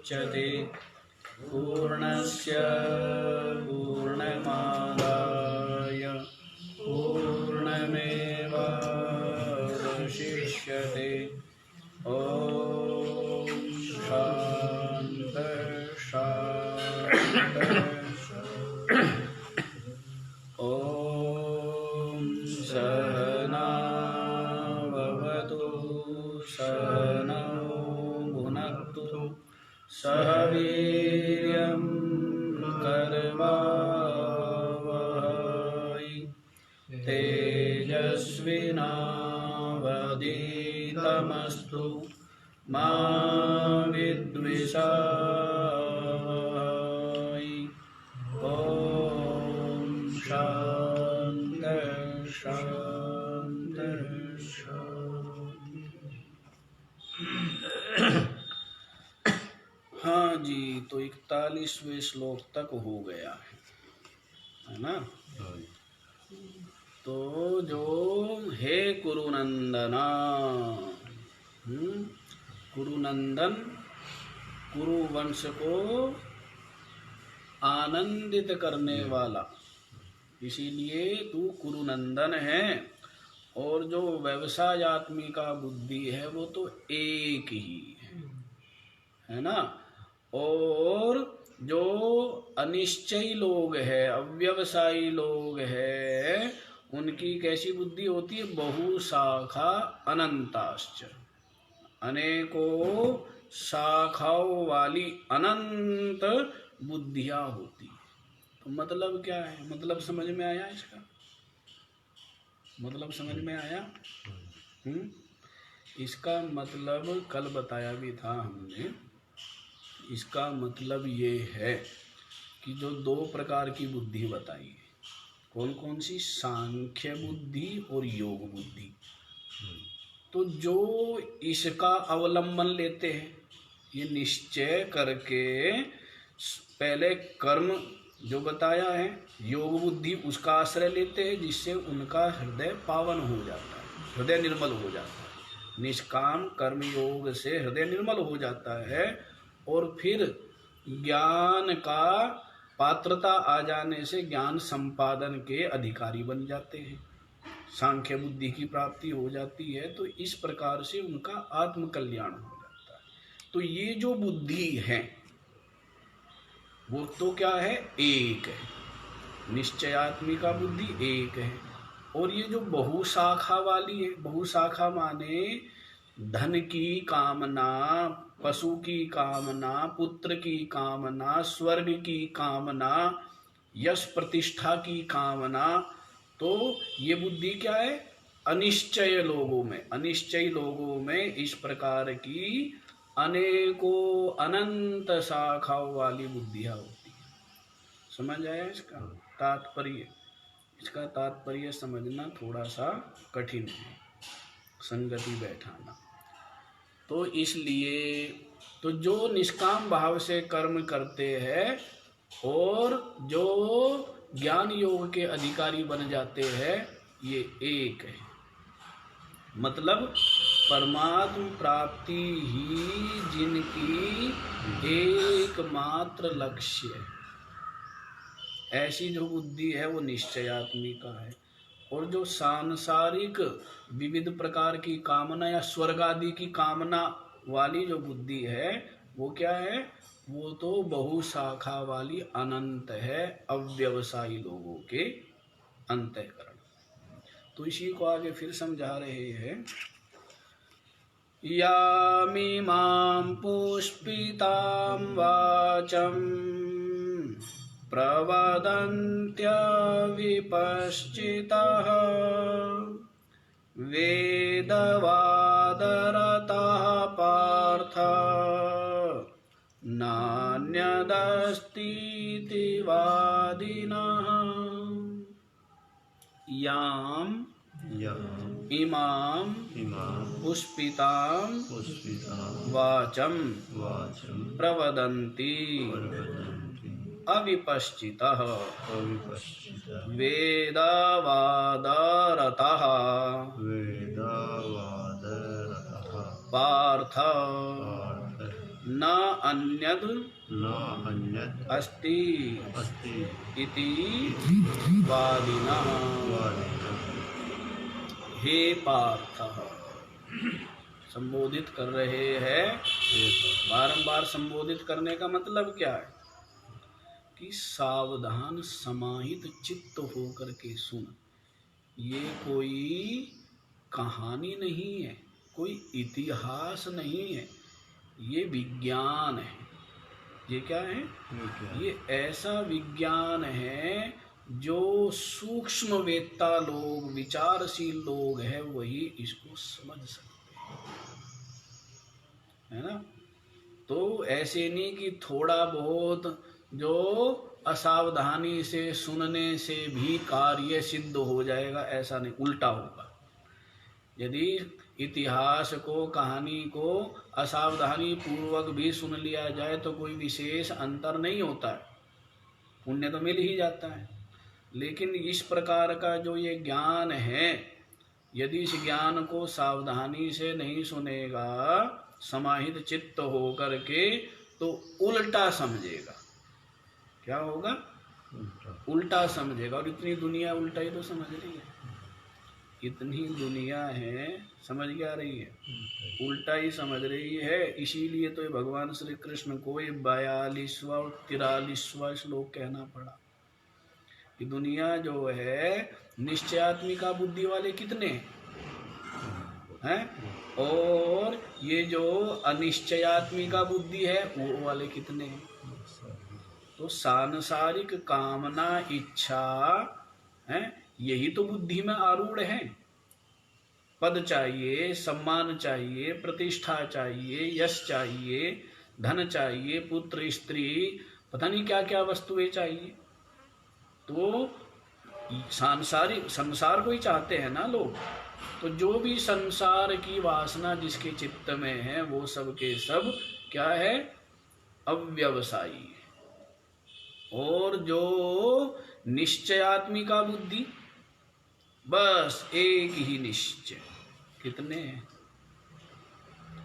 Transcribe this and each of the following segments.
पूर्णमेवावशिष्यते पूर्णस्य पूर्णमादाय पूर्णमेवावशिष्यते। ॐ शान्ति शान्ति ॐ सहनाववतु सहनौ भुनक्तु सह वीर्यं करवावहै तेजस्विनावधीतमस्तु मा विद्विषावहै। ॐ शान्ति शान्ति शान्ति। हाँ जी, तो 41वें श्लोक तक हो गया है ना। तो जो हे कुरुनंदना, कुरुनंदन कुरु वंश को आनंदित करने वाला, इसीलिए तू कुरुनंदन है। और जो व्यवसायात्मिका बुद्धि है वो तो एक ही है ना। और जो अनिश्चयी लोग है, अव्यवसायी लोग है, उनकी कैसी बुद्धि होती है? बहुशाखा अनंताश्च, अनेकों शाखाओं वाली अनंत बुद्धियां होती। तो मतलब क्या है? मतलब समझ में आया? इसका मतलब समझ में आया? इसका मतलब कल बताया भी था हमने। इसका मतलब ये है कि जो दो प्रकार की बुद्धि बताई है, कौन कौन सी? सांख्य बुद्धि और योग बुद्धि। तो जो इसका अवलंबन लेते हैं, ये निश्चय करके पहले कर्म जो बताया है योग बुद्धि, उसका आश्रय लेते हैं, जिससे उनका हृदय पावन हो जाता है, हृदय निर्मल हो जाता है। निष्काम कर्म योग से हृदय निर्मल हो जाता है और फिर ज्ञान का पात्रता आ जाने से ज्ञान संपादन के अधिकारी बन जाते हैं, सांख्य बुद्धि की प्राप्ति हो जाती है। तो इस प्रकार से उनका आत्म कल्याण हो जाता है। तो ये जो बुद्धि है वो तो क्या है? एक है। निश्चयात्मिका बुद्धि एक है। और ये जो बहुशाखा वाली है, बहुशाखा माने धन की कामना, पशु की कामना, पुत्र की कामना, स्वर्ग की कामना, यश प्रतिष्ठा की कामना। तो ये बुद्धि क्या है? अनिश्चय लोगों में, अनिश्चय लोगों में इस प्रकार की अनेकों अनंत शाखाओं वाली बुद्धियां होती है। समझ आया इसका तात्पर्य? इसका तात्पर्य समझना थोड़ा सा कठिन है, संगति बैठाना। तो इसलिए तो जो निष्काम भाव से कर्म करते हैं और जो ज्ञान योग के अधिकारी बन जाते हैं, ये एक है। मतलब परमात्म प्राप्ति ही जिनकी एकमात्र लक्ष्य है, ऐसी जो बुद्धि है वो निश्चयात्मिका है। और जो सांसारिक विविध प्रकार की कामना या स्वर्ग आदि की कामना वाली जो बुद्धि है वो क्या है? वो तो बहुशाखा वाली अनंत है, अव्यवसायी लोगों के अंतःकरण। तो इसी को आगे फिर समझा रहे हैं। यामिमां पुष्पितां वाचं प्रवदन्त्यविपश्चितः वेदवादरतः पार्थ नान्यदस्तीति वादिनः। याम इमां पुष्पितां वाचं प्रवदन्ति अविपश्चितः वेदवादरतः पार्थ न अन्यद् अस्ति इति वादिनः। हे पार्थ, संबोधित कर रहे हैं। बारंबार संबोधित करने का मतलब क्या है कि सावधान समाहित चित्त होकर के सुन। ये कोई कहानी नहीं है, कोई इतिहास नहीं है, ये विज्ञान है। ये क्या है? ये ऐसा विज्ञान है जो सूक्ष्मवेत्ता लोग, विचारशील लोग हैं, वही इसको समझ सकते हैं, है ना। तो ऐसे नहीं कि थोड़ा बहुत जो असावधानी से सुनने से भी कार्य सिद्ध हो जाएगा, ऐसा नहीं, उल्टा होगा। यदि इतिहास को, कहानी को असावधानी पूर्वक भी सुन लिया जाए तो कोई विशेष अंतर नहीं होता है, पुण्य तो मिल ही जाता है। लेकिन इस प्रकार का जो ये ज्ञान है, यदि इस ज्ञान को सावधानी से नहीं सुनेगा समाहित चित्त हो करके, तो उल्टा समझेगा। क्या होगा? उल्टा समझेगा। और इतनी दुनिया उल्टा ही तो समझ रही है, इतनी दुनिया है, समझ क्या रही है? उल्टा ही समझ रही है। इसीलिए तो भगवान श्री कृष्ण को 42वां और 43वां श्लोक कहना पड़ा कि दुनिया जो है निश्चयात्मिका बुद्धि वाले कितने हैं, और ये जो अनिश्चयात्मिका बुद्धि है वो वाले कितने हैं। तो सांसारिक कामना, इच्छा है, यही तो बुद्धि में आरूढ़ है। पद चाहिए, सम्मान चाहिए, प्रतिष्ठा चाहिए, यश चाहिए, धन चाहिए, पुत्र, स्त्री, पता नहीं क्या क्या वस्तुएं चाहिए। तो सांसारिक, संसार को ही चाहते हैं ना लोग। तो जो भी संसार की वासना जिसके चित्त में है, वो सब के सब क्या है? अव्यवसायी। और जो निश्चयात्मिका बुद्धि, बस एक ही निश्चय। कितने हैं?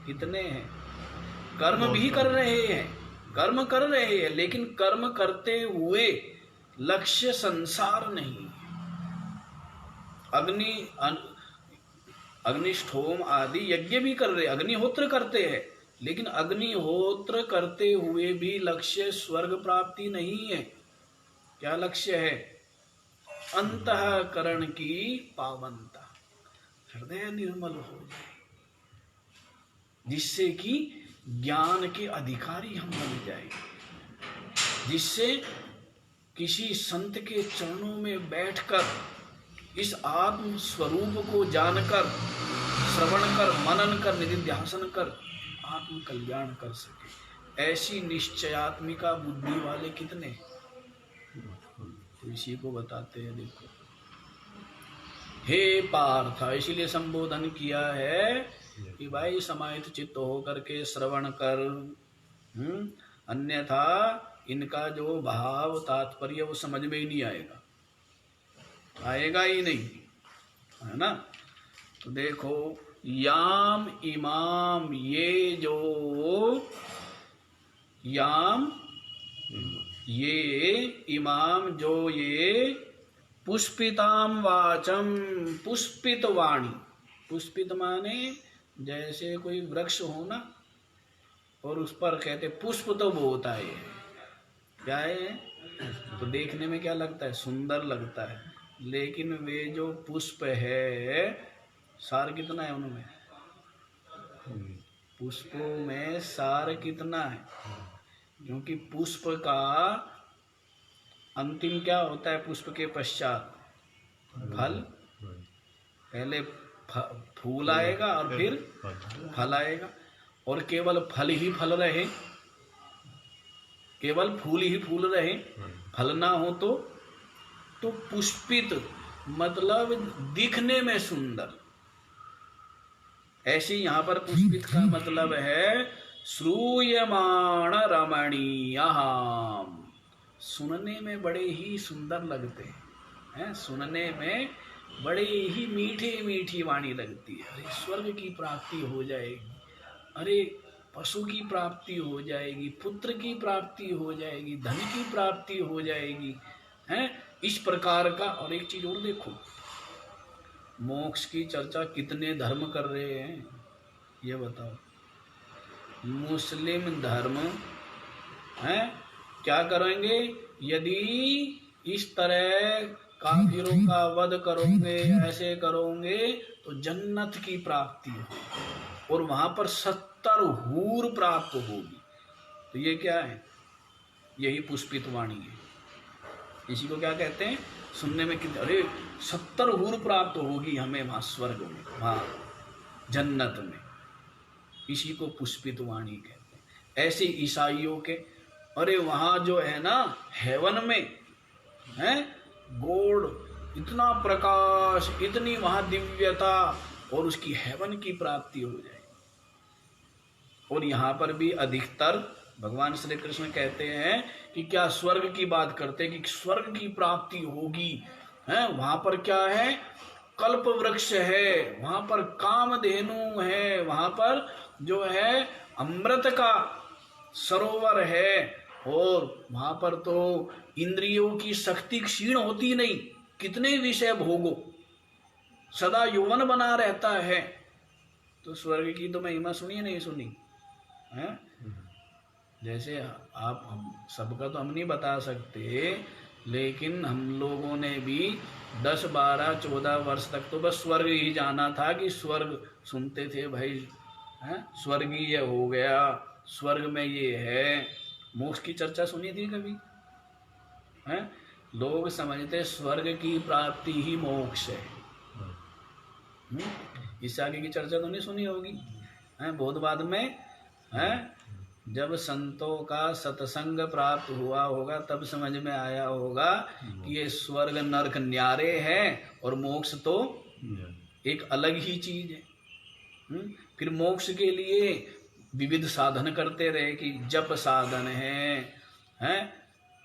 कितने हैं? कर्म भी कर रहे हैं, कर्म कर रहे हैं, लेकिन कर्म करते हुए लक्ष्य संसार नहीं। अग्निष्ठोम आदि यज्ञ भी कर रहे, अग्निहोत्र करते हैं, लेकिन अग्निहोत्र करते हुए भी लक्ष्य स्वर्ग प्राप्ति नहीं है। क्या लक्ष्य है? अंतःकरण की पावनता, हृदय निर्मल हो जाए, जिससे कि ज्ञान के अधिकारी हम बन जाए, जिससे किसी संत के चरणों में बैठकर इस आत्म स्वरूप को जानकर, श्रवण कर, मनन कर, निधिध्यासन कर आत्म कल्याण कर सके। ऐसी निश्चयात्मिका बुद्धि वाले कितने? तो इसी को बताते हैं। देखो, हे पार्थ, इसीलिए संबोधन किया है कि भाई समाहित चित्त होकर के श्रवण कर, अन्यथा इनका जो भाव तात्पर्य वो समझ में ही नहीं आएगा, आएगा ही नहीं, है ना। तो देखो, याम इमाम, ये जो याम, ये इमाम, जो ये पुष्पिताम वाचम, पुष्पित वाणी। पुष्पित माने जैसे कोई वृक्ष हो ना, और उस पर कहते पुष्प तो बहुत आए हैं, क्या है? तो देखने में क्या लगता है? सुंदर लगता है। लेकिन वे जो पुष्प है, सार कितना है उनमें? पुष्पों में सार कितना है? क्योंकि पुष्प का अंतिम क्या होता है? पुष्प के पश्चात फल। पहले फूल आएगा और फिर फल आएगा। और केवल फल ही फल रहे, केवल फूल ही फूल रहे, फल ना हो तो पुष्पित मतलब दिखने में सुंदर। ऐसे यहाँ पर पुष्पित का मतलब है श्रूयमाण रमणीय, सुनने में बड़े ही सुंदर लगते हैं, सुनने में बड़े ही मीठी मीठी वाणी लगती है। अरे स्वर्ग की प्राप्ति हो जाएगी, अरे पशु की प्राप्ति हो जाएगी, पुत्र की प्राप्ति हो जाएगी, धन की प्राप्ति हो जाएगी, हैं? इस प्रकार का। और एक चीज और देखो, मोक्ष की चर्चा कितने धर्म कर रहे हैं ये बताओ। मुस्लिम धर्म है क्या करेंगे, यदि इस तरह काफिरों का वध करोगे, ऐसे करोगे तो जन्नत की प्राप्ति हो और वहां पर 70 हूर प्राप्त होगी। तो ये क्या है, यही पुष्पित वाणी है। इसी को क्या कहते हैं, सुनने में कितने, अरे 70 हूर प्राप्त होगी हमें वहां स्वर्ग में, वहां जन्नत में। इसी को पुष्पित वाणी कहते हैं। ऐसे ईसाइयों के, अरे वहां जो है ना हेवन में है गोल्ड, इतना प्रकाश, इतनी वहां दिव्यता, और उसकी हेवन की प्राप्ति हो जाए। और यहाँ पर भी अधिकतर भगवान श्री कृष्ण कहते हैं कि क्या स्वर्ग की बात करते हैं कि स्वर्ग की प्राप्ति होगी, है वहां पर क्या है, कल्प वृक्ष है, वहां पर कामधेनु है, वहां पर जो है अमृत का सरोवर है, और वहां पर तो इंद्रियों की शक्ति क्षीण होती नहीं, कितने विषय भोगो, सदा यौवन बना रहता है। तो स्वर्ग की तो महिमा सुनी नहीं सुनी है? जैसे आप, हम सबका तो हम नहीं बता सकते, लेकिन हम लोगों ने भी 10, 12, 14 वर्ष तक तो बस स्वर्ग ही जाना था कि स्वर्ग सुनते थे भाई, है स्वर्गीय हो गया, स्वर्ग में ये है। मोक्ष की चर्चा सुनी थी कभी? है लोग समझते स्वर्ग की प्राप्ति ही मोक्ष है। इससे आगे की चर्चा तो नहीं सुनी होगी, है बहुत बाद में, है जब संतों का सत्संग प्राप्त हुआ होगा तब समझ में आया होगा कि ये स्वर्ग नरक न्यारे हैं और मोक्ष तो एक अलग ही चीज है। फिर मोक्ष के लिए विविध साधन करते रहे कि जप साधन है,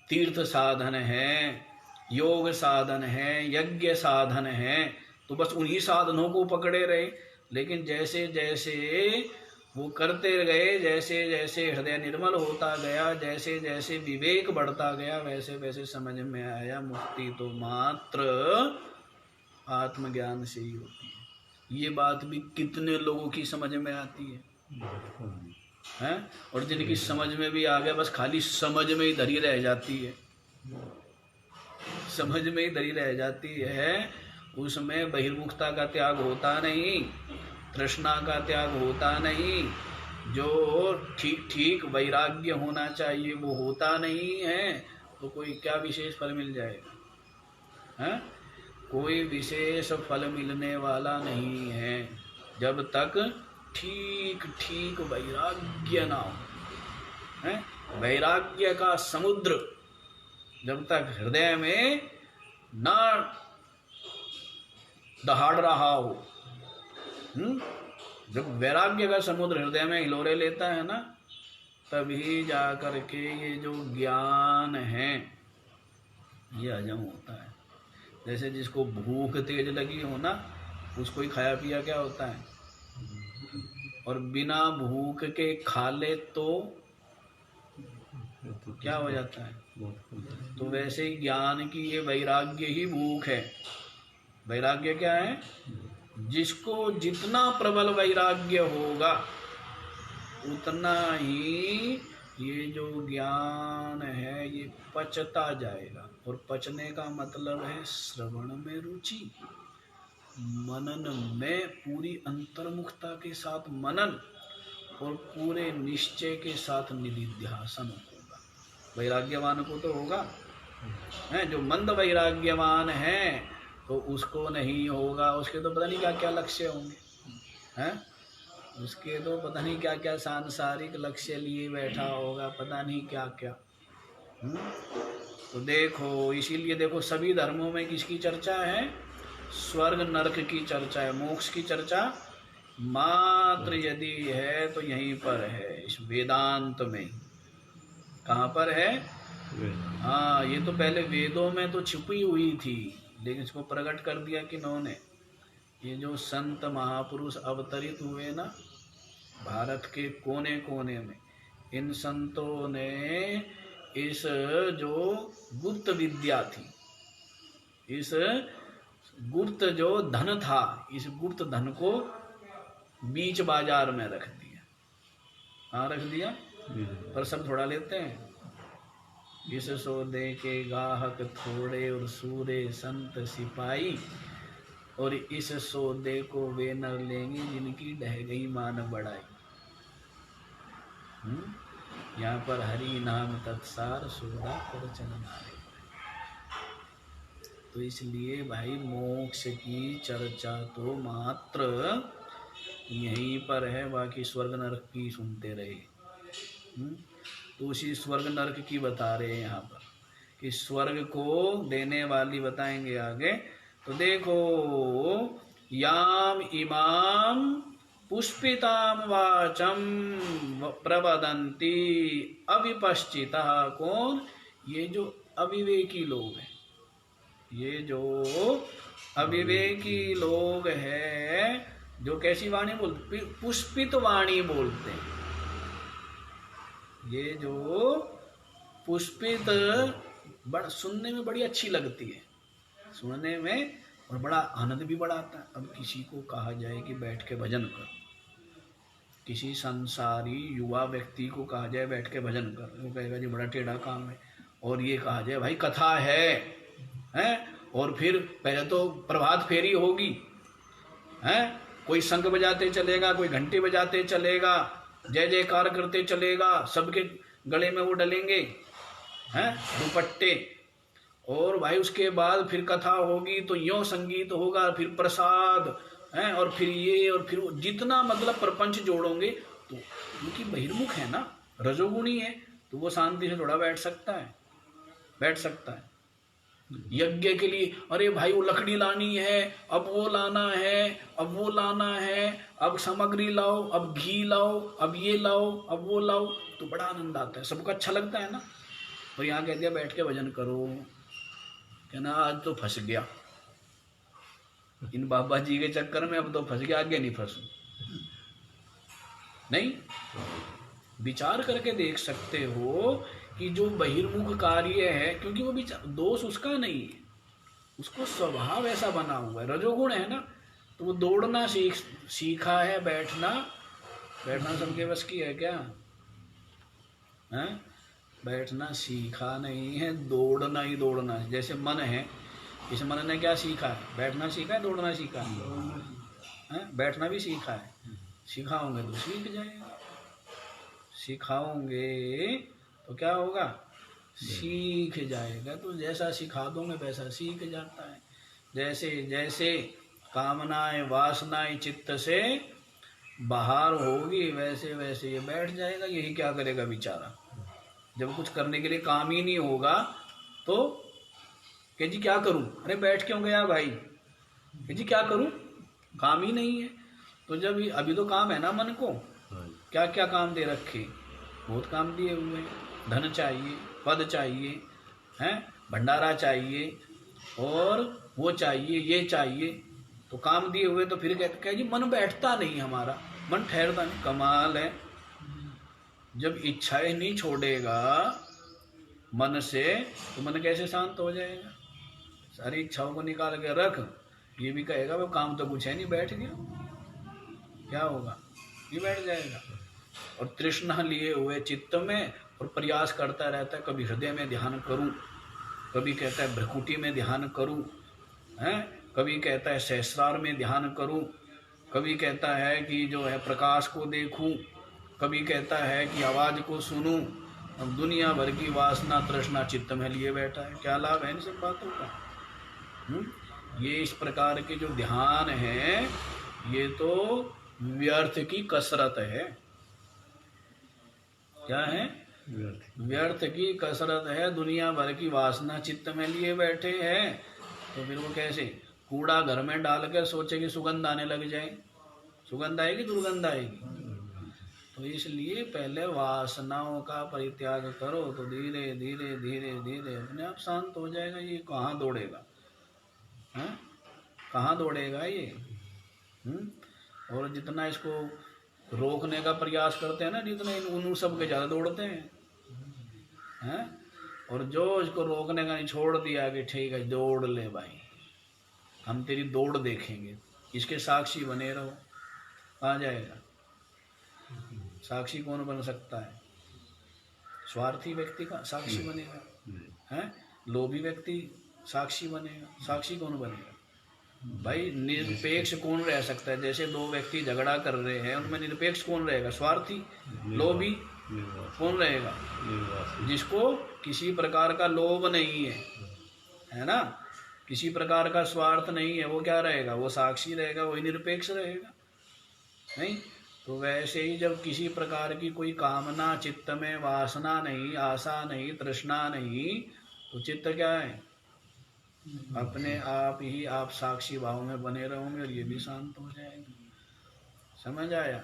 तीर्थ साधन है, योग साधन है, यज्ञ साधन है, तो बस उन्हीं साधनों को पकड़े रहे। लेकिन जैसे जैसे वो करते गए, जैसे जैसे हृदय निर्मल होता गया, जैसे जैसे विवेक बढ़ता गया, वैसे वैसे समझ में आया मुक्ति तो मात्र आत्मज्ञान से ही होती है। ये बात भी कितने लोगों की समझ में आती है? और जिनकी समझ में भी आ गया, बस खाली समझ में ही धरी रह जाती है, समझ में ही धरी रह जाती है, उसमें बहिर्मुखता का त्याग होता नहीं, तृष्णा का त्याग होता नहीं, जो ठीक ठीक वैराग्य होना चाहिए वो होता नहीं है, तो कोई क्या विशेष फल मिल जाएगा? है कोई विशेष फल मिलने वाला नहीं है जब तक ठीक ठीक वैराग्य ना हो। है वैराग्य का समुद्र जब तक हृदय में ना दहाड़ रहा हो, जब वैराग्य का समुद्र हृदय में हिलोरे लेता है ना, तभी जा कर के ये जो ज्ञान है ये हजम होता है। जैसे जिसको भूख तेज लगी हो ना, उसको ही खाया पिया क्या होता है, और बिना भूख के खा ले तो क्या हो जाता है? तो वैसे ही ज्ञान की ये वैराग्य ही भूख है। वैराग्य क्या है? जिसको जितना प्रबल वैराग्य होगा उतना ही ये जो ज्ञान है ये पचता जाएगा। और पचने का मतलब है श्रवण में रुचि, मनन में पूरी अंतर्मुखता के साथ मनन, और पूरे निश्चय के साथ निधिध्यासन होगा। वैराग्यवान को तो होगा, है जो मंद वैराग्यवान है तो उसको नहीं होगा। उसके तो पता नहीं क्या क्या लक्ष्य होंगे, हैं उसके तो पता नहीं क्या क्या सांसारिक लक्ष्य लिए बैठा होगा, पता नहीं क्या क्या। तो देखो, इसीलिए देखो सभी धर्मों में किसकी चर्चा है? स्वर्ग नरक की चर्चा है। मोक्ष की चर्चा मात्र यदि है तो यहीं पर है, इस वेदांत में। कहाँ पर है? हाँ, ये तो पहले वेदों में तो छिपी हुई थी, लेकिन इसको प्रकट कर दिया किन्होंने? ये जो संत महापुरुष अवतरित हुए ना, भारत के कोने कोने में इन संतों ने इस जो गुप्त विद्या थी, इस गुप्त जो धन था, इस गुप्त धन को बीच बाजार में रख दिया। कहाँ रख दिया? पर सब थोड़ा लेते हैं। इस सौदे के गाहक थोड़े और सूरे संत सिपाही, और इस सौदे को वे न लेंगे जिनकी ढह गई मान बढ़ाई। यहाँ पर हरि नाम तत्सार सौदा कर चलना। तो इसलिए भाई मोक्ष की चर्चा तो मात्र यहीं पर है, बाकी स्वर्ग नरक की सुनते रहे। तो उसी स्वर्ग नरक की बता रहे हैं यहाँ पर कि स्वर्ग को देने वाली बताएंगे आगे। तो देखो, याम इमाम पुष्पिताम वाचम प्रवदंती अविपश्चिता। कौन? ये जो अविवेकी लोग हैं, ये जो अविवेकी लोग हैं, जो कैसी वाणी बोलते? पुष्पित वाणी बोलते हैं। ये जो पुष्पित, बड़ा सुनने में बड़ी अच्छी लगती है, सुनने में, और बड़ा आनंद भी बड़ा आता है। अब किसी को कहा जाए कि बैठ के भजन कर, किसी संसारी युवा व्यक्ति को कहा जाए बैठ के भजन कर, वो कहेगा जी बड़ा टेढ़ा काम है। और ये कहा जाए भाई कथा है, और फिर पहले तो प्रभात फेरी होगी, कोई शंख बजाते चलेगा, कोई घंटी बजाते चलेगा, जय जयकार करते चलेगा, सबके गले में वो डलेंगे दुपट्टे, और भाई उसके बाद फिर कथा होगी तो यो संगीत होगा, फिर प्रसाद और फिर ये, और फिर जितना मतलब प्रपंच जोड़ोगे। तो क्योंकि बहिर्मुख है ना, रजोगुणी है, तो वो शांति से थोड़ा बैठ सकता है, बैठ सकता है। यज्ञ के लिए अरे भाई वो लकड़ी लानी है, अब वो लाना है, अब वो लाना है, अब सामग्री लाओ, अब घी लाओ, अब ये लाओ, अब वो लाओ, तो बड़ा आनंद आता है, सबको अच्छा लगता है ना। और यहाँ कह दिया बैठ के भजन करो, कहना आज तो फंस गया इन बाबा जी के चक्कर में, अब तो फंस गया, आगे नहीं फंसू। नहीं, विचार करके देख सकते हो कि जो बहिर्मुख कार्य है, क्योंकि वो दोष उसका नहीं है, उसको स्वभाव ऐसा बना हुआ है, रजोगुण है ना, तो वो दौड़ना सीखा है, बैठना सबके बस की है क्या? बैठना सीखा नहीं है, दौड़ना ही दौड़ना है। जैसे मन है, इस मन ने क्या सीखा है? बैठना सीखा है, दौड़ना सीखा है? बैठना भी सीखा है, सिखाओगे तो सीख जाएगा, सिखाओगे तो क्या होगा? सीख जाएगा। तो जैसा सिखा दोगे वैसा सीख जाता है। जैसे जैसे कामनाएं वासनाएं चित्त से बाहर होगी, वैसे वैसे ये बैठ जाएगा। यही क्या करेगा बेचारा, जब कुछ करने के लिए काम ही नहीं होगा तो कह जी क्या करूं? अरे बैठ क्यों गया भाई? कह जी क्या करूं, काम ही नहीं है। तो जब अभी तो काम है ना मन को, क्या क्या काम दे रखे, बहुत काम दिए हुए हैं। धन चाहिए, पद चाहिए, भंडारा चाहिए, और वो चाहिए, ये चाहिए, तो काम दिए हुए। तो फिर कहते जी मन बैठता नहीं हमारा, मन ठहरता नहीं। कमाल है, जब इच्छाएं नहीं छोड़ेगा मन से तो मन कैसे शांत हो जाएगा? सारी इच्छाओं को निकाल के रख, ये भी कहेगा वो काम तो कुछ है नहीं, बैठ गया, क्या होगा? ये बैठ जाएगा। और तृष्णा लिए हुए चित्त में और प्रयास करता रहता है, कभी हृदय में ध्यान करूं, कभी कहता है भ्रकुटी में ध्यान करूं, कभी कहता है सहस्रार में ध्यान करूं, कभी कहता है कि जो है प्रकाश को देखूं, कभी कहता है कि आवाज को सुनूं। अब दुनिया भर की वासना तृष्णा चित्त में लिए बैठा है, क्या लाभ है इन सब बातों का? ये इस प्रकार के जो ध्यान है, ये तो व्यर्थ की कसरत है। क्या है? व्यर्थ की कसरत है। दुनिया भर की वासना चित्त में लिए बैठे हैं, तो फिर वो कैसे? कूड़ा घर में डाल कर सोचे कि सुगंध आने लग जाए, सुगंध आएगी, दुर्गंध आएगी। तो इसलिए पहले वासनाओं का परित्याग करो, तो धीरे धीरे धीरे धीरे अपने आप शांत हो जाएगा। ये कहाँ दौड़ेगा, कहाँ दौड़ेगा ये? और जितना इसको रोकने का प्रयास करते हैं ना, जितने उन सब के ज़्यादा दौड़ते हैं। और जो इसको रोकने का नहीं, छोड़ दिया कि ठीक है दौड़ ले भाई, हम तेरी दौड़ देखेंगे, इसके साक्षी बने रहो, कहाँ जाएगा? साक्षी कौन बन सकता है? स्वार्थी व्यक्ति का साक्षी बनेगा, हैं? लोभी व्यक्ति साक्षी बनेगा, साक्षी कौन बनेगा? भाई निरपेक्ष कौन रह सकता है? जैसे दो व्यक्ति झगड़ा कर रहे हैं, उनमें निरपेक्ष कौन रहेगा? स्वार्थी, लोभी कौन रहेगा? जिसको किसी प्रकार का लोभ नहीं है ना, किसी प्रकार का स्वार्थ नहीं है, वो क्या रहेगा? वो साक्षी रहेगा, वही निरपेक्ष रहेगा। नहीं तो वैसे ही जब किसी प्रकार की कोई कामना चित्त में, वासना नहीं, आशा नहीं, तृष्णा नहीं, तो चित्त क्या है? अपने आप ही आप साक्षी भाव में बने रहोगे और ये भी शांत हो जाएगा। समझ आया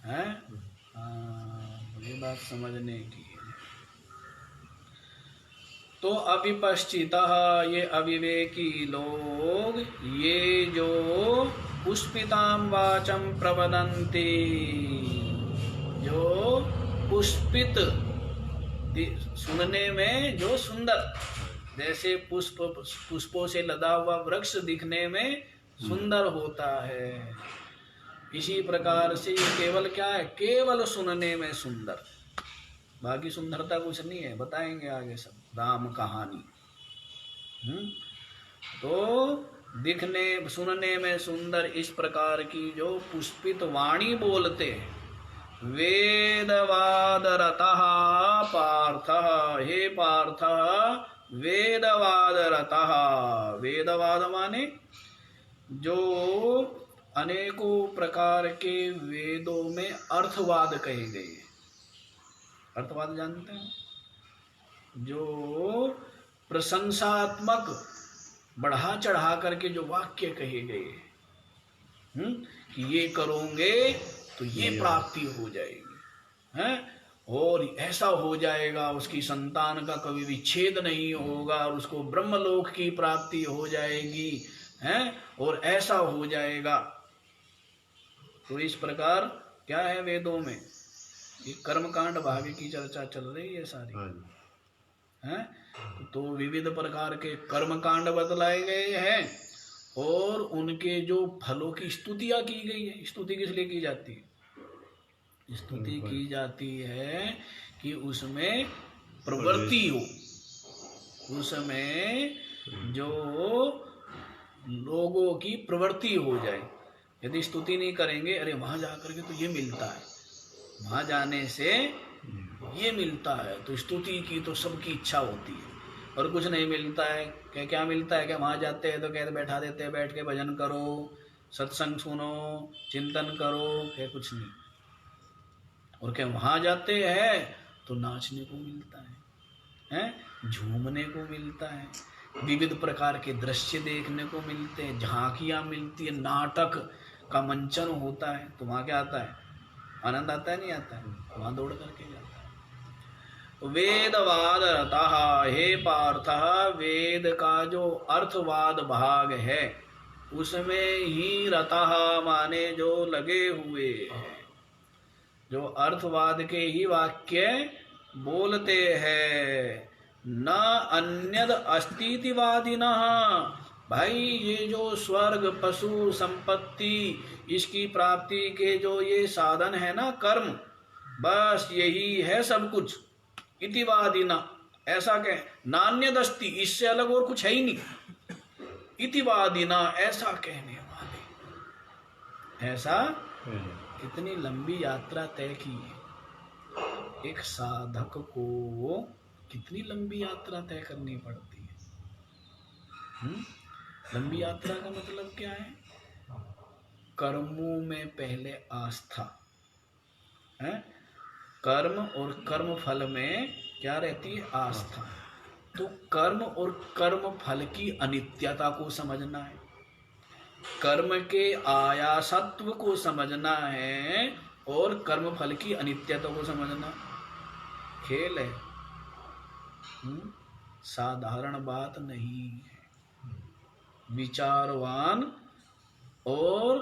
है? हाँ, ये बात समझने की है। तो अविपश्चितः, ये अविवेकी लोग, ये जो पुष्पितां वाचम प्रवदन्ति, जो पुष्पित, सुनने में जो सुंदर, जैसे पुष्पों से लदा हुआ वृक्ष दिखने में सुंदर होता है, इसी प्रकार से केवल क्या है? केवल सुनने में सुंदर, बाकी सुंदरता कुछ नहीं है, बताएंगे आगे सब राम कहानी। तो दिखने सुनने में सुंदर इस प्रकार की जो पुष्पित वाणी बोलते हैं, वेदवाद रतः पार्थ, हे पार्थ वेदवाद रतः, वेदवाद माने जो अनेकों प्रकार के वेदों में अर्थवाद कहे गए। अर्थवाद जानते हैं? जो प्रशंसात्मक बढ़ा चढ़ा करके जो वाक्य कहे गए कि ये करोगे तो ये प्राप्ति हो जाएगी, हैं? और ऐसा हो जाएगा, उसकी संतान का कभी विच्छेद नहीं होगा और उसको ब्रह्मलोक की प्राप्ति हो जाएगी, हैं? और ऐसा हो जाएगा। तो इस प्रकार क्या है वेदों में? ये कर्मकांड भाग्य की चर्चा चल रही है सारी, हैं? तो विविध प्रकार के कर्मकांड बतलाए गए हैं और उनके जो फलों की स्तुतियां की गई है। स्तुति किस लिए की जाती है? स्तुति की जाती है कि उसमें प्रवृत्ति हो, उसमें जो लोगों की प्रवृत्ति हो जाए। यदि स्तुति नहीं करेंगे, अरे वहां जाकर के तो ये मिलता है, वहां जाने से ये मिलता है, तो स्तुति की तो सबकी इच्छा होती है, और कुछ नहीं मिलता है। क्या मिलता है? क्या वहां जाते हैं तो कहते बैठा देते हैं, बैठ के भजन करो, सत्संग सुनो, चिंतन करो, क्या कुछ नहीं। और क्या वहां जाते हैं तो नाचने को मिलता है, झूमने को मिलता है, विविध प्रकार के दृश्य देखने को मिलते हैं, झांकियां मिलती है, नाटक का मंचन होता है। तो वहां क्या आता है? आनंद आता है, नहीं आता है? वहां दौड़ करके जाता है। तो वेदवाद रतः, हे पार्थ, वेद का जो अर्थवाद भाग है उसमें ही रतः माने जो लगे हुए हैं, जो अर्थवाद के ही वाक्य बोलते हैं। न अन्यद अस्तित्ववादिनः, भाई ये जो स्वर्ग, पशु, संपत्ति, इसकी प्राप्ति के जो ये साधन है ना, कर्म, बस यही है सब कुछ। इतिवादिना, ऐसा कहें, नान्यदस्ति, इससे अलग और कुछ है ही नहीं। इतिवादिना, ऐसा कहने वाले। ऐसा कितनी लंबी यात्रा तय की है एक साधक को, कितनी लंबी यात्रा तय करनी पड़ती है। लंबी यात्रा का मतलब क्या है? कर्मों में पहले आस्था है, कर्म और कर्म फल में क्या रहती है? आस्था। तो कर्म और कर्म फल की अनित्यता को समझना है, कर्म के आयासत्व को समझना है और कर्म फल की अनित्यता को समझना। खेल है, साधारण बात नहीं है। विचारवान और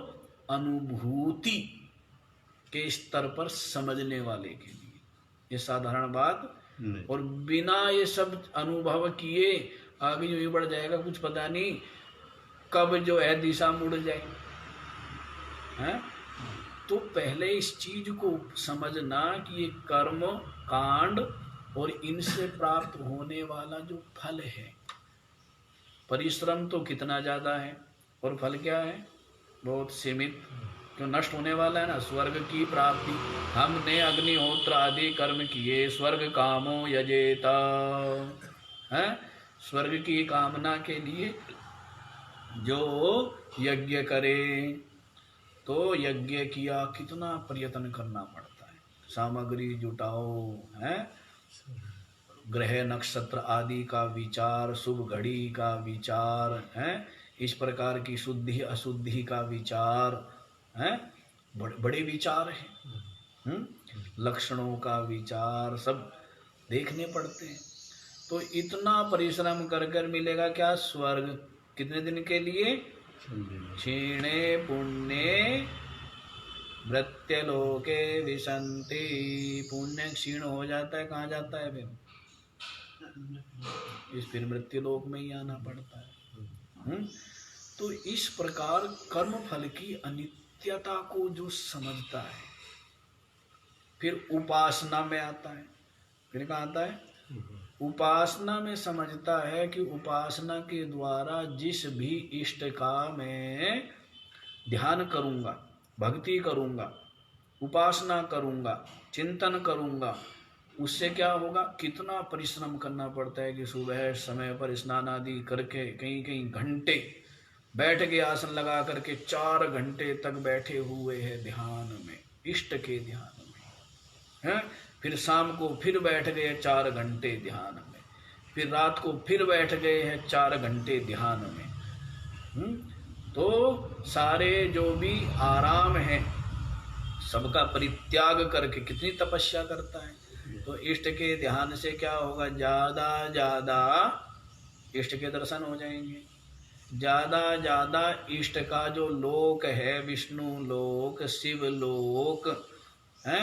अनुभूति के स्तर पर समझने वाले के लिए, ये साधारण बात नहीं। और बिना ये सब अनुभव किए आगे जो ये बढ़ जाएगा, कुछ पता नहीं कब जो है दिशा मुड़ जाए हैं। तो पहले इस चीज को समझना कि ये कर्म कांड और इनसे प्राप्त होने वाला जो फल है, परिश्रम तो कितना ज्यादा है और फल क्या है, बहुत सीमित, जो नष्ट होने वाला है ना, स्वर्ग की प्राप्ति। हमने अग्निहोत्र आदि कर्म किए, स्वर्ग कामो यजेता है, स्वर्ग की कामना के लिए जो यज्ञ करे, तो यज्ञ किया, कितना प्रयत्न करना पड़ता है, सामग्री जुटाओ है, ग्रह नक्षत्र आदि का विचार, शुभ घड़ी का विचार है, इस प्रकार की शुद्धि अशुद्धि का विचार है, बड़े विचार हैं, लक्षणों का विचार सब देखने पड़ते हैं। तो इतना परिश्रम कर कर मिलेगा क्या, स्वर्ग, कितने दिन के लिए, क्षीणे पुण्य मृत्युलोके विशन्ति, पुण्य क्षीण हो जाता है, कहाँ जाता है फिर मृत्युलोक में ही आना पड़ता है। तो इस प्रकार कर्म फल की अनित्यता को जो समझता है, फिर उपासना में आता है, फिर कहाँ आता है, उपासना में समझता है कि उपासना के द्वारा जिस भी इष्ट का मैं ध्यान करूंगा, भक्ति करूंगा, उपासना करूंगा, चिंतन करूंगा, उससे क्या होगा, कितना परिश्रम करना पड़ता है कि सुबह समय पर स्नान आदि करके कहीं कहीं घंटे बैठ के आसन लगा करके 4 घंटे तक बैठे हुए हैं ध्यान में, इष्ट के ध्यान में हैं, फिर शाम को फिर बैठ गए 4 घंटे ध्यान में, फिर रात को फिर बैठ गए हैं 4 घंटे ध्यान में। तो सारे जो भी आराम है सबका परित्याग करके कितनी तपस्या करता है। तो इष्ट के ध्यान से क्या होगा, ज्यादा ज्यादा इष्ट के दर्शन हो जाएंगे, ज्यादा ज्यादा इष्ट का जो लोक है, विष्णु लोक, शिव लोक है,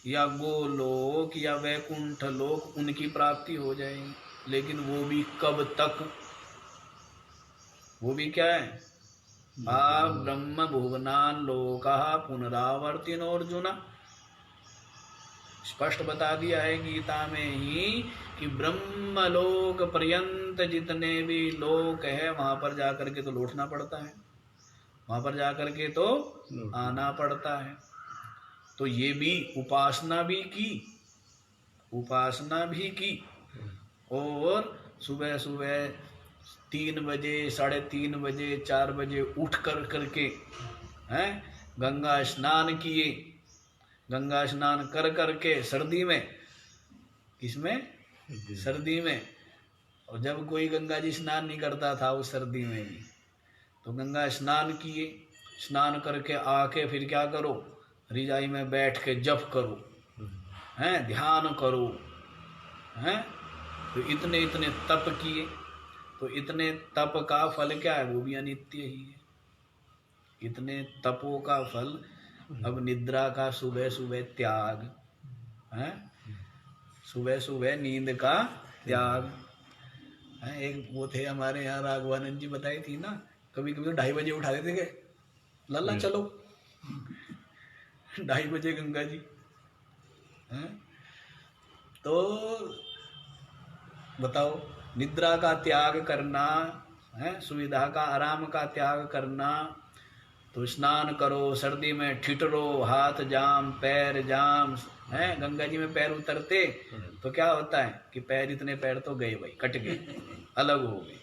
या गोलोक या वैकुंठ लोक, उनकी प्राप्ति हो जाएगी। लेकिन वो भी कब तक, वो भी क्या है, आ ब्रह्म भुवनान लोका पुनरावर्तिनो अर्जुन, स्पष्ट बता दिया है गीता में ही कि ब्रह्मलोक पर्यंत जितने भी लोक है वहां पर जाकर के तो लौटना पड़ता है, वहां पर जाकर के तो आना पड़ता है। तो ये भी उपासना भी की, उपासना भी की, और सुबह सुबह 3 बजे 3:30 बजे 4 बजे उठ कर करके हैं, गंगा स्नान किए, गंगा स्नान कर करके सर्दी में, किसमें, सर्दी में, और जब कोई गंगा जी स्नान नहीं करता था उस सर्दी में भी, तो गंगा स्नान किए, स्नान करके आके फिर क्या करो, रिजाई में बैठ के जप करो हैं, ध्यान करो हैं, तो इतने इतने तप किए। तो इतने तप का फल क्या है, वो भी अनित्य ही है। इतने तपों का फल, अब निद्रा का सुबह सुबह त्याग है, सुबह सुबह नींद का त्याग है। एक वो थे हमारे यहाँ राघवानंद जी, बताई थी ना, कभी कभी तो 2:30 बजे उठा देते थे, लल्ला चलो 2:30 बजे गंगा जी है। तो बताओ, निद्रा का त्याग करना है, सुविधा का आराम का त्याग करना। तो स्नान करो, सर्दी में ठिठरो, हाथ जाम पैर जाम है, गंगा जी में पैर उतरते तो क्या होता है कि पैर, इतने पैर तो गए भाई, कट गए, अलग हो गए।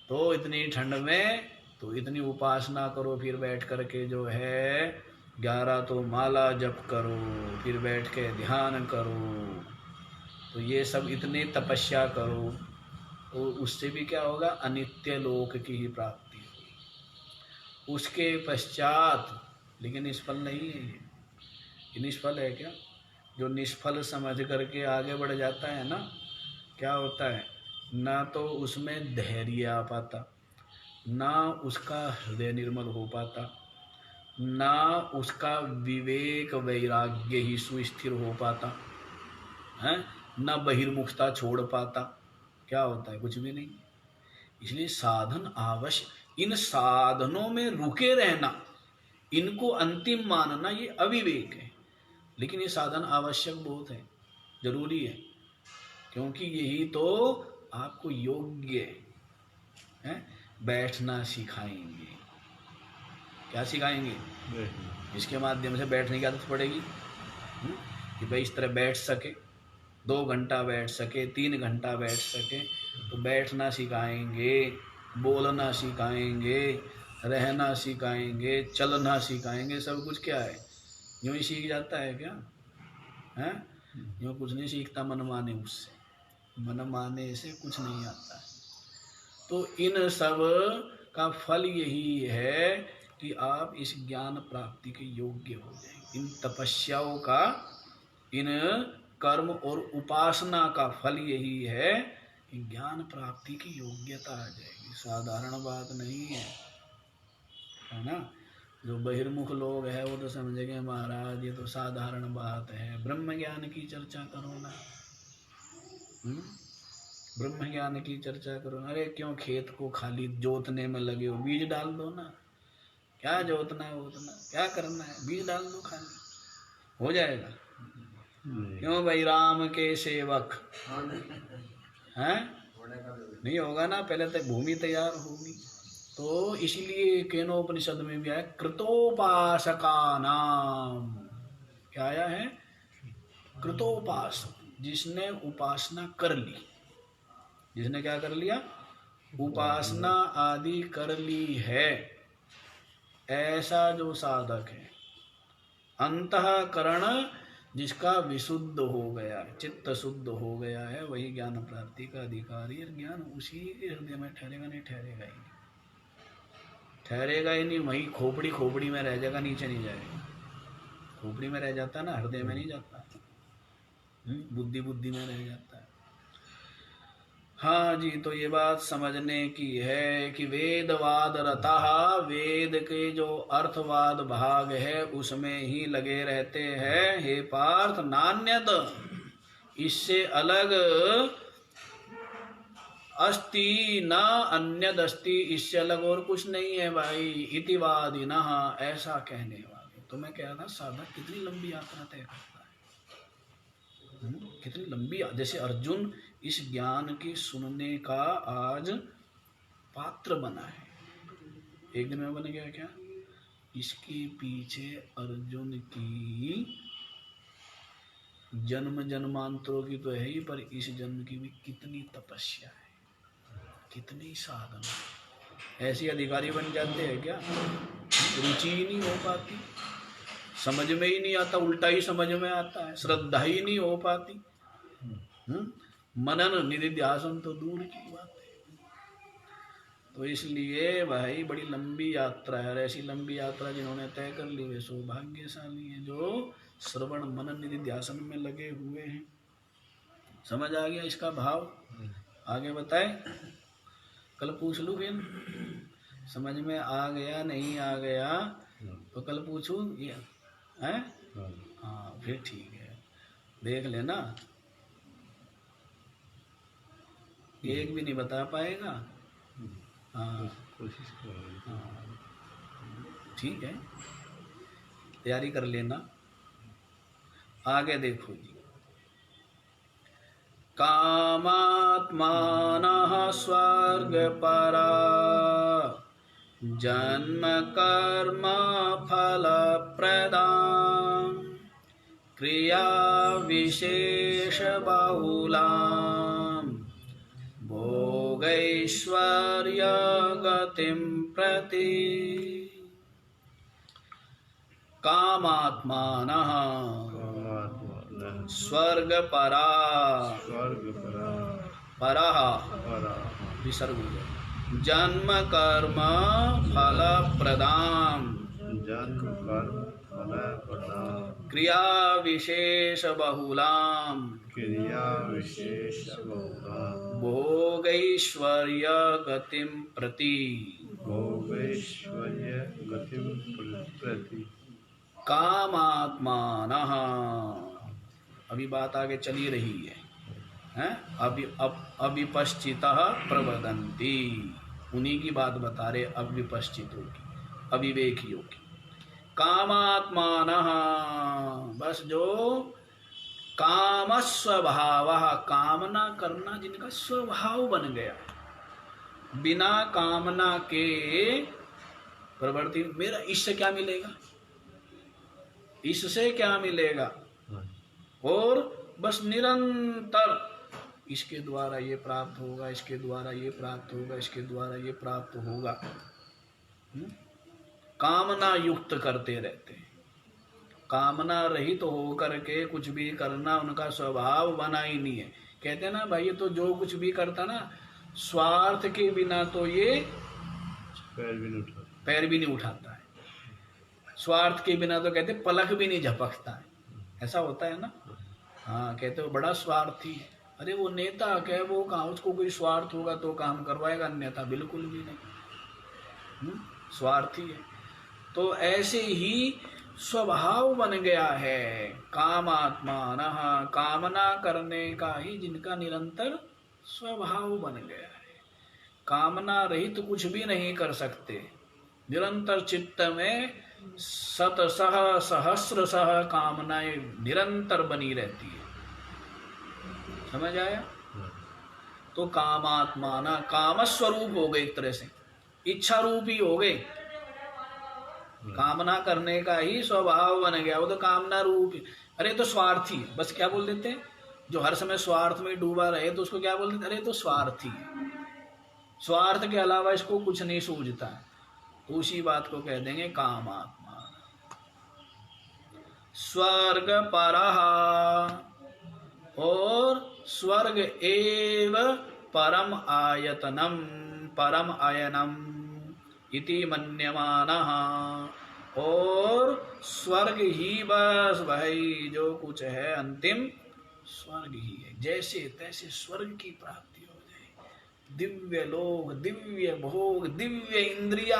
तो इतनी ठंड में तो इतनी उपासना करो, फिर बैठ करके जो है 11 तो माला जप करो, फिर बैठ के ध्यान करो, तो ये सब इतने तपस्या करो, तो उससे भी क्या होगा, अनित्य लोक की ही प्राप्ति होगी। उसके पश्चात, लेकिन निष्फल नहीं है ये निष्फल है क्या, जो निष्फल समझ करके आगे बढ़ जाता है ना, क्या होता है, ना तो उसमें धैर्य आ पाता, ना उसका हृदय निर्मल हो पाता, ना उसका विवेक वैराग्य ही सुस्थिर हो पाता है, ना बहिर्मुखता छोड़ पाता। क्या होता है? कुछ भी नहीं। इसलिए साधन आवश्यक, इन साधनों में रुके रहना, इनको अंतिम मानना, ये अविवेक है। लेकिन ये साधन आवश्यक बहुत है, जरूरी है, क्योंकि यही तो आपको योग्य है बैठना सिखाएंगे। क्या सिखाएंगे? इसके माध्यम से बैठने की आदत पड़ेगी, कि भाई इस तरह बैठ सके, 2 घंटा बैठ सके, 3 घंटा बैठ सके। तो बैठना सिखाएंगे, बोलना सिखाएंगे, रहना सिखाएंगे, चलना सिखाएंगे। सब कुछ क्या है, यूं ही सीख जाता है क्या? है यूं कुछ नहीं सीखता मन माने उससे, मन माने से कुछ नहीं आता है। तो इन सब का फल यही है कि आप इस ज्ञान प्राप्ति के योग्य हो जाएंगे। इन तपस्याओं का, इन कर्म और उपासना का फल यही है कि ज्ञान प्राप्ति की योग्यता आ जाएगी। साधारण बात नहीं है ना? जो बहिर्मुख लोग हैं वो तो समझेंगे महाराज ये तो साधारण बात है, ब्रह्म ज्ञान की चर्चा करो ना। ब्रह्म ज्ञान की चर्चा करो। अरे क्यों खेत को खाली जोतने में लगे हो, बीज डाल दो ना। क्या जोतना है वोतना, क्या करना है, बीज डाल दो, खाली हो जाएगा। क्यों भाई राम के सेवक हैं? नहीं होगा ना, पहले तक भूमि तैयार होगी। तो इसलिए केनोपनिषद में भी आया कृतोपासका नाम। क्या आया है? कृतोपासक, जिसने उपासना कर ली। जिसने क्या कर लिया? उपासना आदि कर ली है, ऐसा जो साधक है। अंतःकरण जिसका विशुद्ध हो गया है, चित्त शुद्ध हो गया है, वही ज्ञान प्राप्ति का अधिकारी है। ज्ञान उसी के हृदय में ठहरेगा, नहीं ठहरेगा ही नहीं, ठहरेगा ही नहीं। वही खोपड़ी खोपड़ी में रह जाएगा, नीचे नहीं जाएगा। खोपड़ी में रह जाता है ना, हृदय में नहीं जाता, बुद्धि बुद्धि में रह जाता है। हाँ जी, तो ये बात समझने की है कि वेदवाद रतः, वेद के जो अर्थवाद भाग है उसमें ही लगे रहते हैं। हे पार्थ, नान्यत, इससे अलग अस्ति न अन्यद अस्ति, इससे अलग और कुछ नहीं है भाई। इतिवादी न, ऐसा कहने वाले। तो मैं कह रहा था साधक कितनी लंबी यात्रा तय करता है, कितनी लंबी। जैसे अर्जुन इस ज्ञान के सुनने का आज पात्र बना है, एक दिन में बन गया क्या? इसके पीछे अर्जुन की जन्म जन्मांतरों की तो है ही, पर इस जन्म की भी कितनी तपस्या है, कितनी साधना। ऐसे अधिकारी बन जाते हैं क्या? रुचि ही नहीं हो पाती, समझ में ही नहीं आता, उल्टा ही समझ में आता है, श्रद्धा ही नहीं हो पाती, मनन निधिध्यासन तो दूर की बात है। तो इसलिए भाई बड़ी लंबी यात्रा है, और ऐसी लंबी यात्रा जिन्होंने तय कर ली वे सौभाग्यशाली हैं, जो श्रवण मनन निधिध्यासन में लगे हुए हैं। समझ आ गया इसका भाव? आगे बताए, कल पूछ लूँ फिर, समझ में आ गया नहीं आ गया तो कल पूछूं ये है? हाँ फिर ठीक है, देख लेना। एक भी नहीं बता पाएगा। हाँ कोशिश करो। हाँ ठीक है, तैयारी कर लेना। आगे देखो जी, कामात्मानः स्वर्गपरा जन्म कर्म फलप्रदां क्रिया विशेष बहुलां भोगैश्वर्य गतिं प्रति। कामात्मानः स्वर्गपरा, परः विसर्ग जन्म कर्म फल प्रदां क्रिया विशेष बहुलां भोगैश्वर्य गतिं प्रति। भोगैश्वर्य गतिं प्रति कामात्मानः। अभी बात आगे चली रही है, हैं? अविपश्चितः प्रवदन्ति, उन्हीं की बात बता रहे अविपश्चितों की, अविवेकियों की। कामात्मानः, बस जो काम स्वभाव, कामना करना जिनका स्वभाव बन गया, बिना कामना के प्रवृत्ति, मेरा इससे क्या मिलेगा, इससे क्या मिलेगा, और बस निरंतर इसके द्वारा ये प्राप्त होगा, इसके द्वारा ये प्राप्त होगा, इसके द्वारा ये प्राप्त होगा, कामना युक्त करते रहते हैं। कामना रहित तो होकर के कुछ भी करना उनका स्वभाव बना ही नहीं है। कहते हैं ना भाई, ये तो जो कुछ भी करता ना स्वार्थ के बिना तो ये पैर भी नहीं उठाता है, स्वार्थ के बिना तो कहते पलक भी नहीं झपकता है, ऐसा होता है ना। हाँ, कहते हो बड़ा स्वार्थी है, अरे वो नेता क्या, वो कहाँ उसको कोई स्वार्थ होगा तो काम करवाएगा, अन्यथा बिल्कुल भी नहीं, स्वार्थी है। तो ऐसे ही स्वभाव बन गया है कामात्मानः, कामना करने का ही जिनका निरंतर स्वभाव बन गया है। कामना रहित तो कुछ भी नहीं कर सकते, निरंतर चित्त में शतशः सहस्रशः कामनाएं निरंतर बनी रहती है। समझ आया? तो कामात्माना, काम स्वरूप हो गए, एक तरह से इच्छा रूप ही हो गए, कामना करने का ही स्वभाव बन गया, वो तो कामना रूप। अरे तो स्वार्थी, बस क्या बोल देते हैं, जो हर समय स्वार्थ में डूबा रहे तो उसको क्या बोल देते, अरे तो स्वार्थी, स्वार्थ के अलावा इसको कुछ नहीं सूझता है, तो उसी बात को कह देंगे कामात्मा। स्वर्ग परः, और स्वर्ग एव परम आयतनम, परम आयनम इति मन्यमानः, और स्वर्ग ही बस भाई जो कुछ है अंतिम स्वर्ग ही है। जैसे तैसे स्वर्ग की प्राप्ति हो जाए, दिव्य लोग, दिव्य भोग, दिव्य इंद्रिया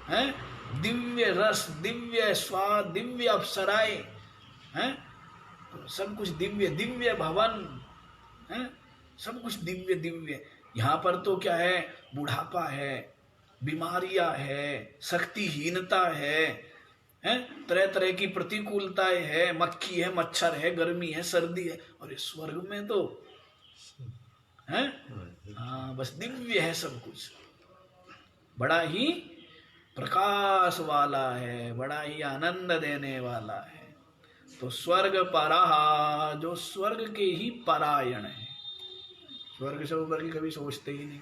हैं, दिव्य रस, दिव्य स्वाद, दिव्य अप्सराएं हैं, तो सब कुछ दिव्य, दिव्य भवन हैं, सब कुछ दिव्य दिव्य। यहाँ पर तो क्या है, बुढ़ापा है, बीमारियां है, शक्तिहीनता है, तरह तरह की प्रतिकूलताएं है, मक्खी है, मच्छर है, गर्मी है, सर्दी है, और इस स्वर्ग में तो है हाँ बस दिव्य है सब कुछ, बड़ा ही प्रकाश वाला है, बड़ा ही आनंद देने वाला है। तो स्वर्ग पराः, जो स्वर्ग के ही परायण है, स्वर्ग से ऊपर की कभी सोचते ही नहीं।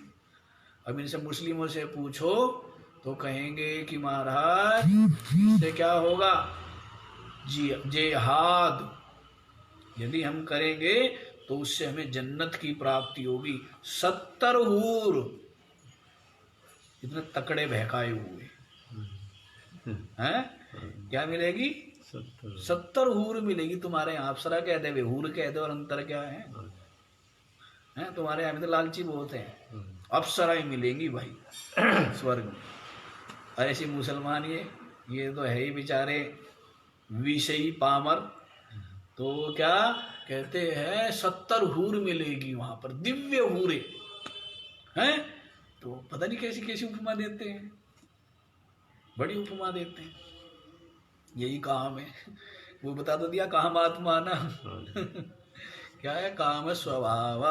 अब इनसे मुस्लिमों से पूछो तो कहेंगे कि महाराज इससे क्या होगा, जिहाद यदि हम करेंगे तो उससे हमें जन्नत की प्राप्ति होगी। 70 हूर, इतने तकड़े बहकाए हुए हैं, क्या मिलेगी, 70 हूर मिलेगी तुम्हारे यहाँ। अप्सरा कह दे, हूर कह दे, और अंतर क्या है, हैं? तुम्हारे यहाँ में तो लालची बहुत है, अप्सराएं मिलेंगी भाई स्वर्ग में। ऐसे मुसलमान ये तो है ही बेचारे विषयी पामर, तो क्या कहते हैं 70 हूर मिलेगी वहां पर, दिव्य हूरे हैं। तो पता नहीं कैसी कैसी उपमा देते हैं, बड़ी उपमा देते हैं। यही काम है, वो बता तो दिया कामात्मा ना क्या है, काम स्वभाव,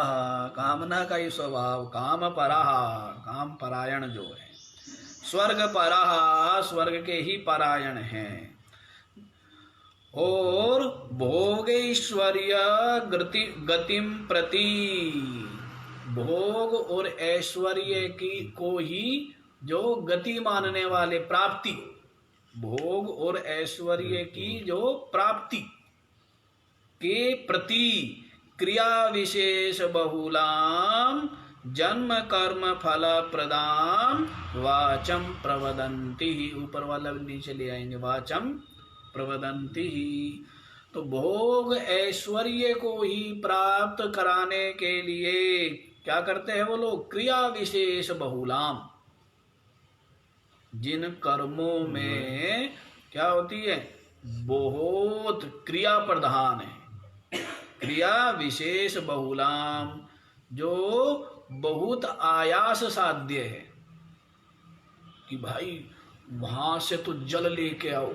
कामना का ही स्वभाव, काम पराः, काम परायण जो है, स्वर्ग पराः, स्वर्ग के ही परायण हैं। और भोगैश्वर्य गतिम प्रति, भोग और ऐश्वर्य की को ही जो गति मानने वाले, प्राप्ति, भोग और ऐश्वर्य की जो प्राप्ति के प्रति क्रिया विशेष बहुलाम जन्म कर्म फल प्रदाम वाचम प्रवदन्ति, ऊपर वाला नीचे ले आएंगे, वाचम प्रवदन्ति। तो भोग ऐश्वर्य को ही प्राप्त कराने के लिए क्या करते हैं वो लोग, क्रिया विशेष बहुलाम, जिन कर्मों में क्या होती है, बहुत क्रिया प्रधान है, क्रिया विशेष बहुलाम, जो बहुत आयास साध्य है कि भाई वहां से तो जल लेके आओ,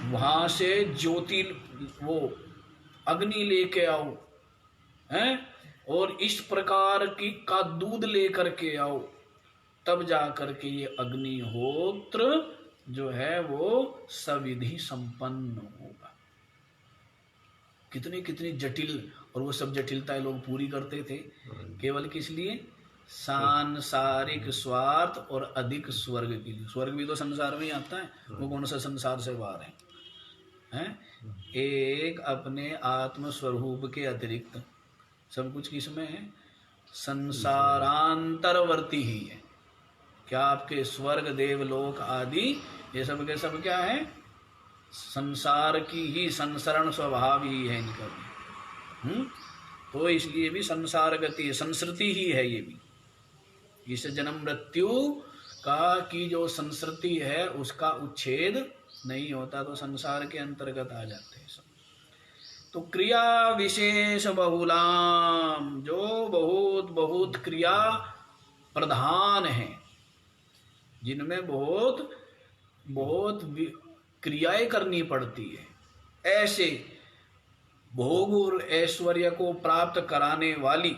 वहां से ज्योति वो अग्नि लेके आओ, हैं, और इस प्रकार की का दूध लेकर के आओ, तब जा करके ये अग्निहोत्र जो है वो सविधि संपन्न होगा। कितनी कितनी जटिल, और वो सब जटिलताएं लोग पूरी करते थे केवल किस लिए, सांसारिक स्वार्थ और अधिक स्वर्ग के लिए। स्वर्ग भी तो संसार में ही आता है, वो कौन सा संसार से बाहर है, हैं? एक अपने आत्म स्वरूप के अतिरिक्त सब कुछ किसमें है, संसारांतरवर्ती ही है। क्या आपके स्वर्ग देवलोक आदि ये सब के सब क्या है, संसार की ही संसरण स्वभाव ही है इनका भी। तो इसलिए भी संसार गति संस्कृति ही है ये भी। इस जन्म मृत्यु का की जो संस्कृति है उसका उच्छेद नहीं होता, तो संसार के अंतर्गत आ जाते हैं सब। तो क्रिया विशेष बहुलाम, जो बहुत बहुत क्रिया प्रधान है, जिनमें बहुत बहुत क्रियाएं करनी पड़ती है, ऐसे भोग और ऐश्वर्य को प्राप्त कराने वाली,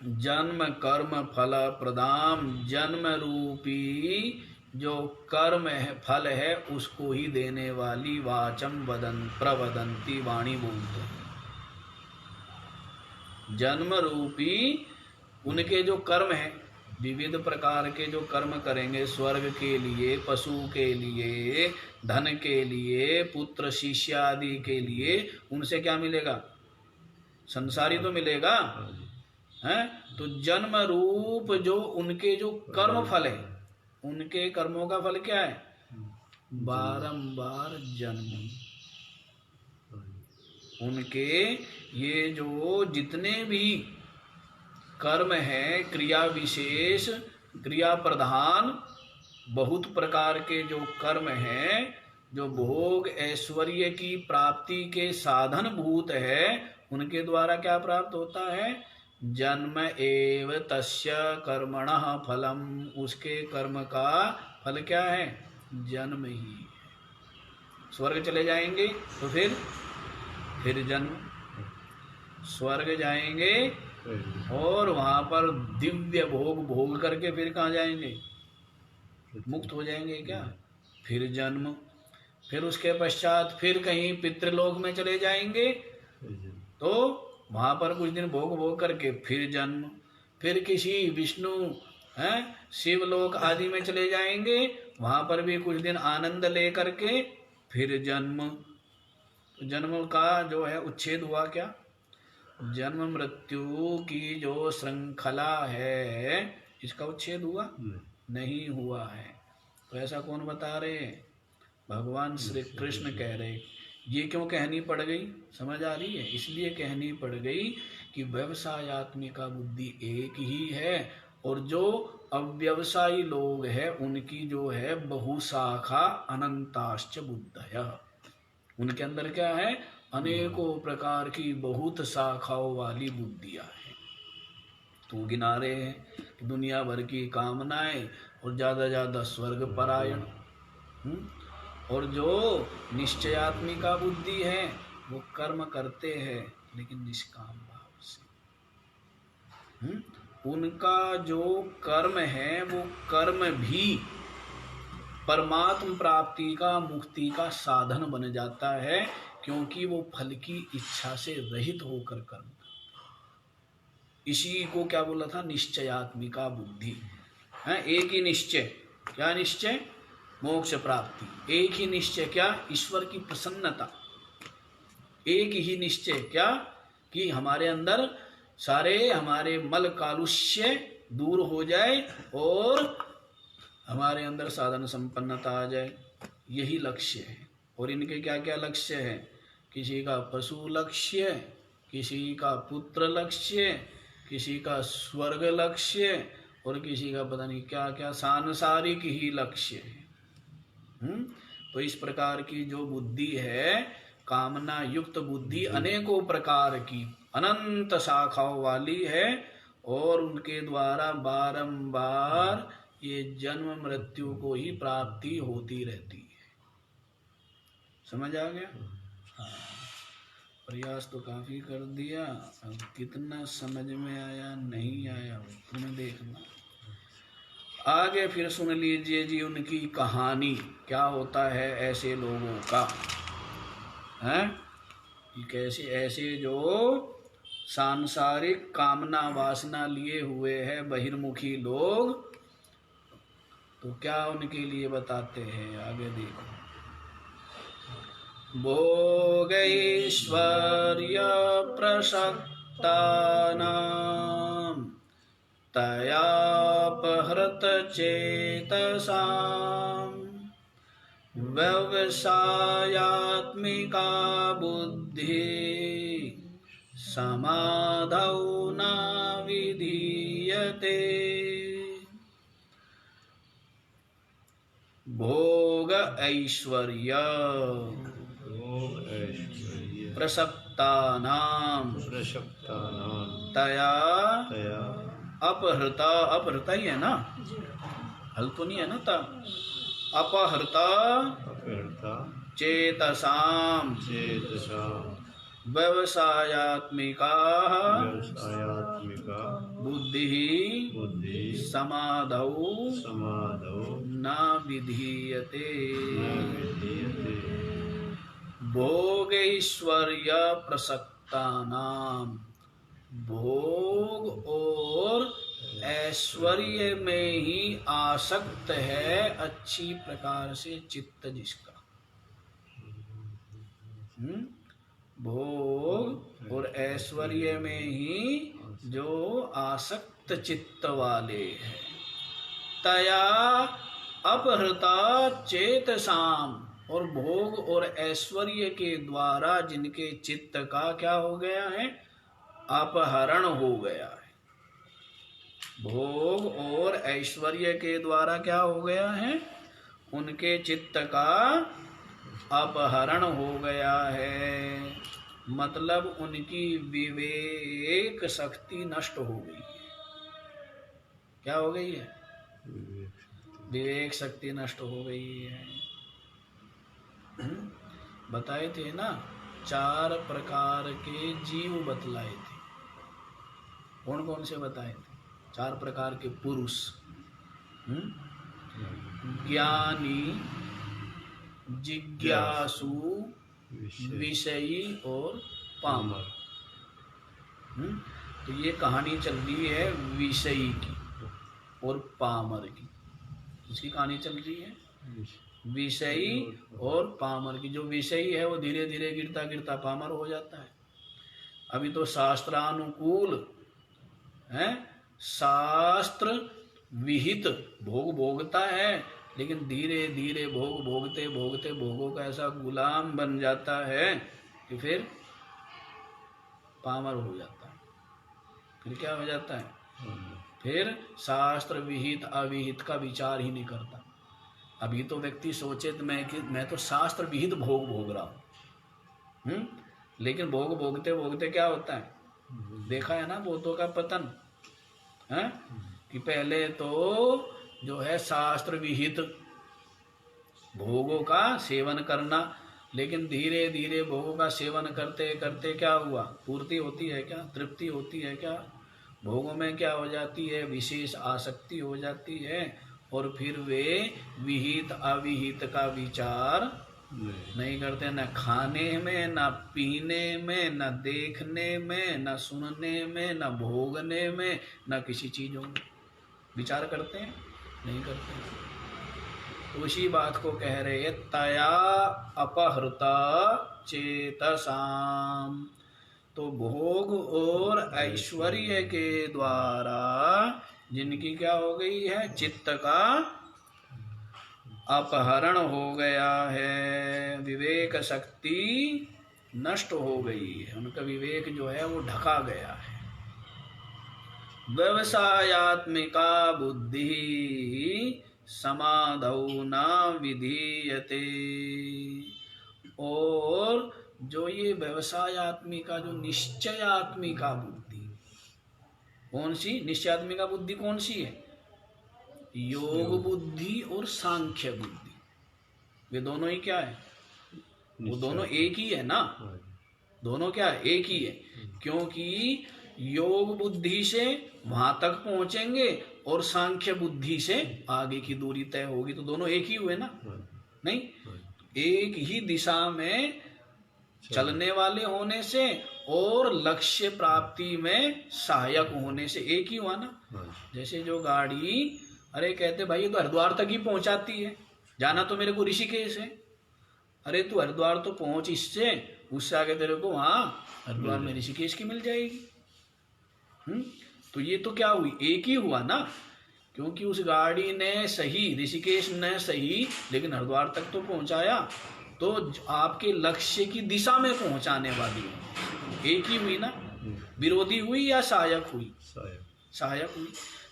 जन्म कर्म फल प्रदाम, जन्म रूपी जो कर्म है फल है उसको ही देने वाली वाचम वदन प्रवदंती, वाणी बोलते हैं। जन्म रूपी उनके जो कर्म है, विविध प्रकार के जो कर्म करेंगे, स्वर्ग के लिए, पशु के लिए, धन के लिए, पुत्र शिष्य आदि के लिए, उनसे क्या मिलेगा, संसारी तो मिलेगा, हैं? तो जन्म रूप जो उनके जो कर्म फल है, उनके कर्मों का फल क्या है, बारंबार जन्म। उनके ये जो जितने भी कर्म है, क्रिया विशेष, क्रिया प्रधान, बहुत प्रकार के जो कर्म हैं, जो भोग ऐश्वर्य की प्राप्ति के साधन भूत है, उनके द्वारा क्या प्राप्त होता है, जन्म एव तस्य कर्मणः फलम, उसके कर्म का फल क्या है, जन्म ही। स्वर्ग चले जाएंगे तो फिर जन्म, स्वर्ग जाएंगे और वहां पर दिव्य भोग भोग करके फिर कहाँ जाएंगे, मुक्त हो जाएंगे क्या, फिर जन्म, फिर उसके पश्चात फिर कहीं पितृलोक में चले जाएंगे, तो वहां पर कुछ दिन भोग भोग करके फिर जन्म, फिर किसी विष्णु हैं शिवलोक आदि में चले जाएंगे, वहां पर भी कुछ दिन आनंद ले करके फिर जन्म। तो जन्म का जो है उच्छेद हुआ क्या, जन्म मृत्यु की जो श्रृंखला है इसका उच्छेद हुआ नहीं हुआ है। तो ऐसा कौन बता रहे हैं, भगवान श्री कृष्ण कह रहे। ये क्यों कहनी पड़ गई, समझ आ रही है, इसलिए कहनी पड़ गई कि व्यवसायत्मिका बुद्धि एक ही है, और जो अव्यवसायी लोग हैं उनकी जो है बहुशाखा अनंताश्च बुद्धय, उनके अंदर क्या है, अनेकों प्रकार की बहुत शाखाओं वाली बुद्धियां हैं। तो गिना रहे हैं कि दुनिया भर की कामनाएं और ज्यादा स्वर्ग परायण, और जो निश्चयात्मिका बुद्धि है वो कर्म करते हैं लेकिन निष्काम भाव से। उनका जो कर्म है वो कर्म भी परमात्म प्राप्ति का, मुक्ति का साधन बन जाता है, क्योंकि वो फल की इच्छा से रहित होकर कर्म। इसी को क्या बोला था, निश्चयात्मिका बुद्धि है। एक ही निश्चय, क्या निश्चय, मोक्ष प्राप्ति। एक ही निश्चय क्या, ईश्वर की प्रसन्नता। एक ही निश्चय क्या, कि हमारे अंदर सारे हमारे मल कालुष्य दूर हो जाए और हमारे अंदर साधन संपन्नता आ जाए, यही लक्ष्य है। और इनके क्या क्या लक्ष्य है, किसी का पशु लक्ष्य, किसी का पुत्र लक्ष्य, किसी का स्वर्ग लक्ष्य, और किसी का पता नहीं क्या क्या सांसारिक ही लक्ष्य है। तो इस प्रकार की जो बुद्धि है, कामना युक्त बुद्धि अनेकों प्रकार की अनंत शाखाओं वाली है, और उनके द्वारा बारंबार ये जन्म मृत्यु को ही प्राप्ति होती रहती है। समझ आ गया? हाँ, प्रयास तो काफी कर दिया, अब कितना समझ में आया नहीं आया तुम्हें देखना। आगे फिर सुन लीजिए जी उनकी कहानी, क्या होता है ऐसे लोगों का, हैं? कि कैसे ऐसे जो सांसारिक कामना वासना लिए हुए हैं बहिर्मुखी लोग, तो क्या उनके लिए बताते हैं, आगे देखो। भोगैश्वर्य प्रसक्तानां तयापहृत चेतसां व्यवसायात्मिका बुद्धि समाधौ न विधीयते। भोग ऐश्वर्य प्रसक्तानां तया अपहृता, अपहृता ही है ना, हल तो नहीं है ना था, अपहृता चेतसां व्यवसायात्मिका बुद्धि समाधौ न विधीयते। भोगैश्वर्य प्रसक्तानां, भोग और ऐश्वर्य में ही आसक्त है अच्छी प्रकार से चित्त जिसका। भोग और ऐश्वर्य में ही जो आसक्त चित्त वाले हैं, तया अपहृता चेतसाम, और भोग और ऐश्वर्य के द्वारा जिनके चित्त का क्या हो गया है, अपहरण हो गया है। भोग और ऐश्वर्य के द्वारा क्या हो गया है, उनके चित्त का अपहरण हो गया है, मतलब उनकी विवेक शक्ति नष्ट हो गई है। क्या हो गई है? विवेक शक्ति नष्ट हो गई है। बताए थे ना, 4 प्रकार के जीव बतलाए थे। कौन कौन से बताए थे? 4 प्रकार के पुरुष, ज्ञानी, जिज्ञासु, विषयी और पामर। तो ये कहानी चल रही है विषयी की और पामर की। इसकी कहानी चल रही है विषयी और पामर की। जो विषयी है वो धीरे धीरे गिरता गिरता पामर हो जाता है। अभी तो शास्त्रानुकूल है, शास्त्र विहित भोग भोगता है, लेकिन धीरे धीरे भोग भोगते भोगते भोगों का ऐसा गुलाम बन जाता है कि फिर पामर हो जाता है। फिर क्या हो जाता है? फिर शास्त्र विहित अविहित का विचार ही नहीं करता। अभी तो व्यक्ति सोचे तो मैं तो शास्त्र विहित भोग भोग रहा हूँ, लेकिन भोग भोगते भोगते क्या होता है? देखा है ना भूतों का पतन है, कि पहले तो जो है शास्त्र विहित भोगों का सेवन करना, लेकिन धीरे धीरे भोगों का सेवन करते करते क्या हुआ? पूर्ति होती है क्या? तृप्ति होती है क्या? भोगों में क्या हो जाती है? विशेष आसक्ति हो जाती है, और फिर वे विहित अविहित का विचार नहीं करते, न खाने में, न पीने में, न देखने में, न सुनने में, न भोगने में, न किसी चीजों में विचार करते हैं? नहीं करते। उसी बात को कह रहे हैं, तया अपहृता चेतसाम। तो भोग और ऐश्वर्य के द्वारा जिनकी क्या हो गई है? चित्त का अपहरण हो गया है, विवेक शक्ति नष्ट हो गई है, उनका विवेक जो है वो ढका गया है। व्यवसायात्मिका बुद्धि समाधौ न विधीयते। और जो ये व्यवसायात्मिका, जो निश्चयात्मिका बुद्धि, कौन सी निश्चयात्मिका बुद्धि कौन सी है? योग बुद्धि और सांख्य बुद्धि। वे दोनों ही क्या है? वो दोनों एक ही है ना। दोनों क्या है? एक ही है। क्योंकि योग बुद्धि से वहां तक पहुंचेंगे और सांख्य बुद्धि से आगे की दूरी तय होगी, तो दोनों एक ही हुए ना। नहीं, एक ही दिशा में चलने वाले होने से और लक्ष्य प्राप्ति में सहायक होने से एक ही हुआ ना। जैसे जो गाड़ी, अरे कहते भाई ये तो हरिद्वार तक ही पहुंचाती है, जाना तो मेरे को ऋषिकेश है। अरे तू हरिद्वार तो पहुंच इससे, उससे आगे तेरे को वहां हरिद्वार में ऋषिकेश की मिल जाएगी। तो ये तो क्या हुई? एक ही हुआ ना। क्योंकि उस गाड़ी ने सही, ऋषिकेश ने सही, लेकिन हरिद्वार तक तो पहुंचाया, तो आपके लक्ष्य की दिशा में पहुंचाने वाली है। एक ही हुई ना। विरोधी हुई या सहायक हुई? सहायक हुई।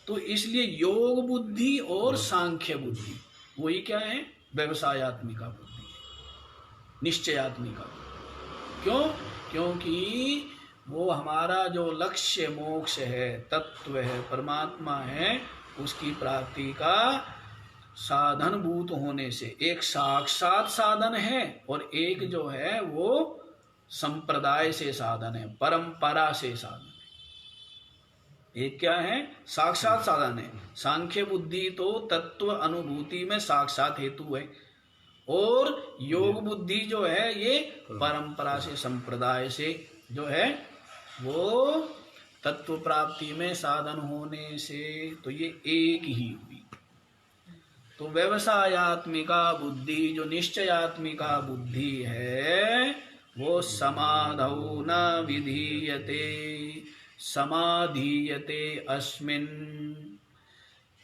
तो इसलिए योग बुद्धि और सांख्य बुद्धि वही क्या है? व्यवसायात्मिका बुद्धि, निश्चयात्मिका। क्यों? क्योंकि वो हमारा जो लक्ष्य मोक्ष है, तत्व है, परमात्मा है, उसकी प्राप्ति का साधनभूत होने से एक साक्षात साधन है, और एक जो है वो संप्रदाय से साधन है, परंपरा से साधन है। एक क्या है? साक्षात साधन है। सांख्य बुद्धि तो तत्व अनुभूति में साक्षात हेतु है, और योग बुद्धि जो है ये परंपरा से, संप्रदाय से जो है वो तत्व प्राप्ति में साधन होने से, तो ये एक ही हुई। तो व्यवसायात्मिका बुद्धि, जो निश्चयात्मिका बुद्धि है, वो समाधौ न विधीयते, समाधीयते अस्मिन्,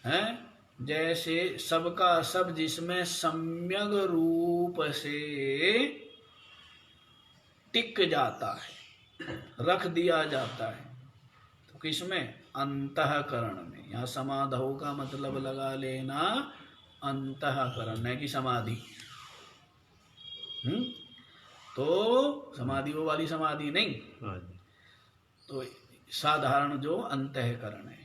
है जैसे सबका सब जिसमें सम्यक रूप से टिक जाता है, रख दिया जाता है। तो किसमें? अंतःकरण में। यहाँ समाधौ का मतलब लगा लेना अंतःकरण, नहीं कि समाधि। तो समाधि वो वाली समाधि नहीं, तो साधारण जो अंतःकरण है।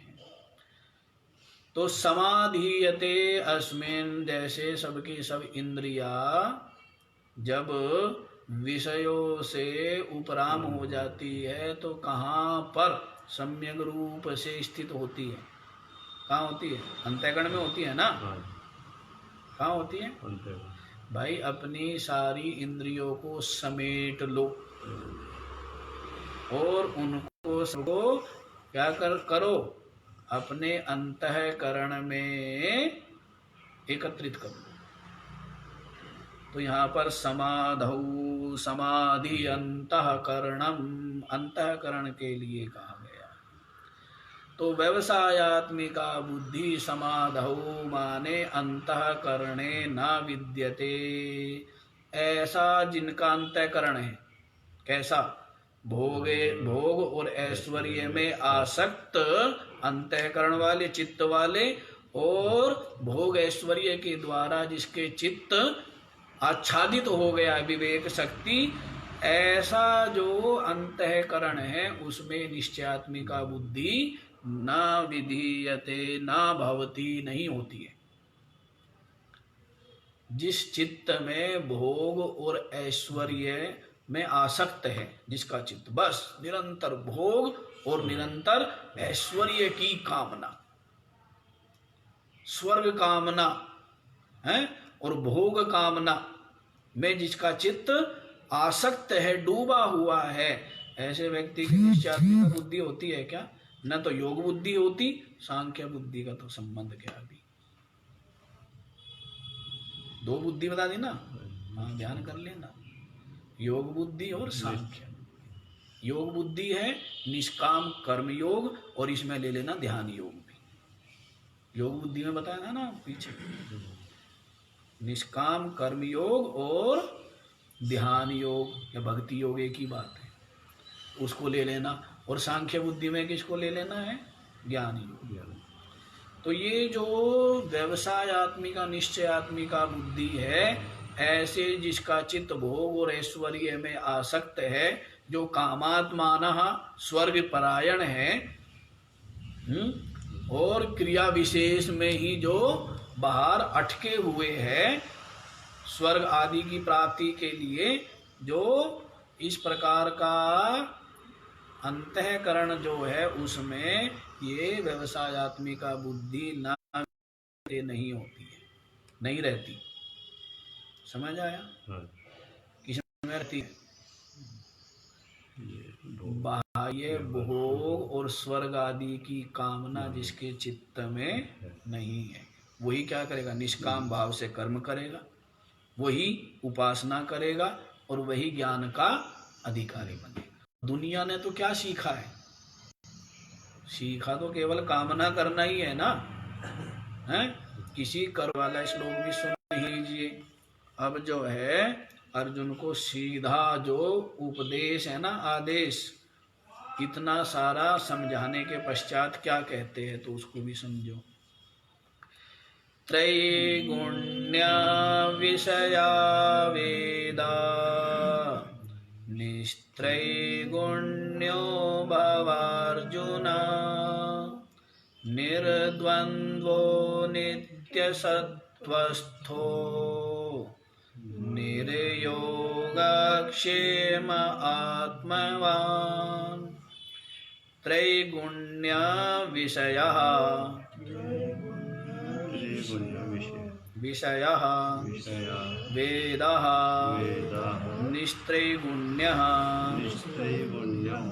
तो समाधीयते अस्मिन्, जैसे सबकी सब इंद्रिया जब विषयों से उपराम हो जाती है तो कहाँ पर सम्यक रूप से स्थित होती है? कहाँ होती है? अंतःकरण में होती है ना। कहाँ होती है भाई? अपनी सारी इंद्रियों को समेट लो और उनको सबको क्या करो? अपने अंतःकरण में एकत्रित करो। तो यहाँ पर समाधौ, समाधि अंतःकरणम, अंतःकरण के लिए कहा गया। तो व्यवसायात्मिका बुद्धि समाधौ माने अंतःकरणे न विद्यते, ऐसा जिनका अंतःकरण है। कैसा? भोग और ऐश्वर्य में आसक्त अंतःकरण वाले, चित्त वाले, और भोग ऐश्वर्य के द्वारा जिसके चित्त आच्छादित हो गया विवेक शक्ति, ऐसा जो अंतःकरण है उसमें निश्चयात्मिका बुद्धि न विधीयते, न भवती, नहीं होती है। जिस चित्त में भोग और ऐश्वर्य में आसक्त है, जिसका चित्त बस निरंतर भोग और निरंतर ऐश्वर्य की कामना, स्वर्ग कामना है और भोग कामना में जिसका चित्त आसक्त है, डूबा हुआ है, ऐसे व्यक्ति की निश्चयात्मिका बुद्धि होती है क्या? न तो योग बुद्धि होती, सांख्य बुद्धि का तो संबंध क्या? अभी दो बुद्धि बता दी ना। हाँ, ध्यान कर लेना, योग बुद्धि और सांख्य। योग बुद्धि है निष्काम कर्म योग, और इसमें ले लेना ध्यान योग भी। योग बुद्धि में बताया था ना पीछे, निष्काम कर्म योग और ध्यान योग या भक्ति योग एक ही बात है, उसको ले लेना। और सांख्य बुद्धि में किसको ले लेना है? ज्ञान योग। ज्ञान। तो ये जो व्यवसायत्मिका निश्चयात्मिका बुद्धि है, ऐसे जिसका चित्त भोग और ऐश्वर्य में आसक्त है, जो कामात्मानः स्वर्ग परायण है, और क्रिया विशेष में ही जो बाहर अटके हुए हैं स्वर्ग आदि की प्राप्ति के लिए, जो इस प्रकार का अंतःकरण जो है उसमें ये व्यवसायत्मिका बुद्धि नहीं होती है, नहीं रहती। समझ आया? किसमें रहती है? बाह्य भोग और स्वर्ग आदि की कामना जिसके चित्त में नहीं है, वही क्या करेगा? निष्काम भाव से कर्म करेगा, वही उपासना करेगा और वही ज्ञान का अधिकारी बनेगा। दुनिया ने तो क्या सीखा है? सीखा तो केवल कामना करना ही है ना, है? किसी कर वाला श्लोक भी सुन लीजिए। अब जो है अर्जुन को सीधा जो उपदेश है ना, आदेश, इतना सारा समझाने के पश्चात क्या कहते हैं, तो उसको भी समझो। त्रैगुण्य विषया वेदा निस्त्रैगुण्यो भवार्जुन निर्द्वन्द्वो नित्यसत्त्वस्थो निर्योगक्षेम आत्मवान्। त्रैगुण्य विषयः विषयः वेदः निस्त्रैगुण्यः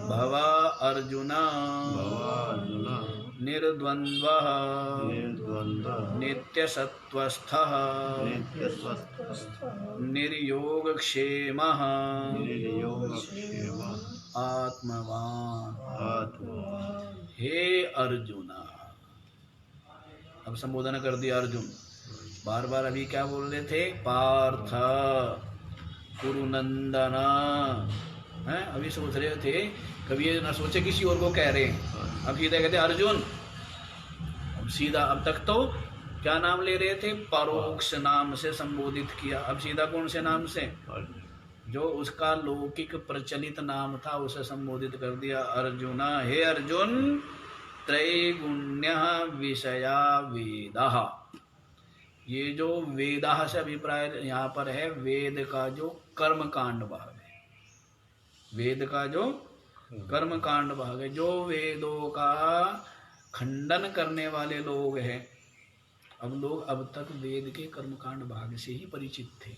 भव अर्जुन निर्द्वन्द्वः नित्यसत्त्वस्थः निर्योगक्षेमः आत्मवान्। हे अर्जुन, अब संबोधन कर दिया अर्जुन। बार बार अभी क्या बोल रहे थे? पार्थ, कुरुनंदन, हैं? अभी सोच रहे थे, कभी ये ना सोचे किसी और को कह रहे हैं। अब सीधा कहते अर्जुन। अब सीधा, अब तक तो क्या नाम ले रहे थे? परोक्ष नाम से संबोधित किया। अब सीधा कौन से नाम से? जो उसका लौकिक प्रचलित नाम था उसे संबोधित कर दिया। अर्जुन, हे अर्जुन, त्रैगुण्य विषया वेदः। ये जो वेदः से अभिप्राय यहाँ पर है, वेद का जो कर्म कांड भाग है, वेद का जो कर्म कांड भाग है, जो वेदों का खंडन करने वाले लोग हैं। अब लोग अब तक वेद के कर्म कांड भाग से ही परिचित थे।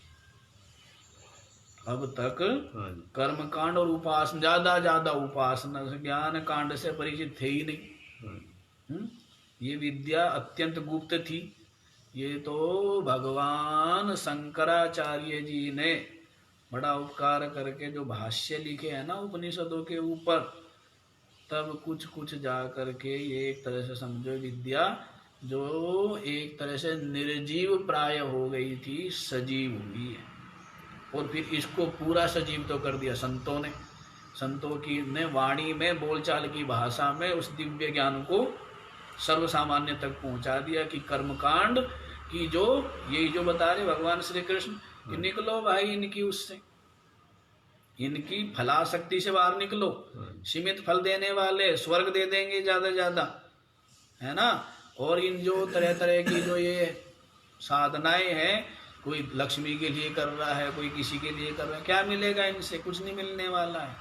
अब तक कर्म कांड और उपासना, ज्यादा उपासना ज्ञान कांड से परिचित थे ही नहीं। ये विद्या अत्यंत गुप्त थी। ये तो भगवान शंकराचार्य जी ने बड़ा उपकार करके जो भाष्य लिखे हैं ना उपनिषदों के ऊपर, तब कुछ कुछ जा करके ये एक तरह से समझो विद्या जो एक तरह से निर्जीव प्राय हो गई थी, सजीव हुई है। और फिर इसको पूरा सजीव तो कर दिया संतों ने। संतों की ने वाणी में, बोलचाल की भाषा में उस दिव्य ज्ञान को सर्वसामान्य तक पहुंचा दिया कि कर्मकांड की जो यही जो बता रहे भगवान श्री कृष्ण कि निकलो भाई इनकी, उससे इनकी फलाशक्ति से बाहर निकलो। सीमित फल देने वाले स्वर्ग दे देंगे ज्यादा ज्यादा, है ना। और इन जो तरह तरह की जो ये साधनाएं हैं, कोई लक्ष्मी के लिए कर रहा है, कोई किसी के लिए कर रहा है, क्या मिलेगा इनसे? कुछ नहीं मिलने वाला है,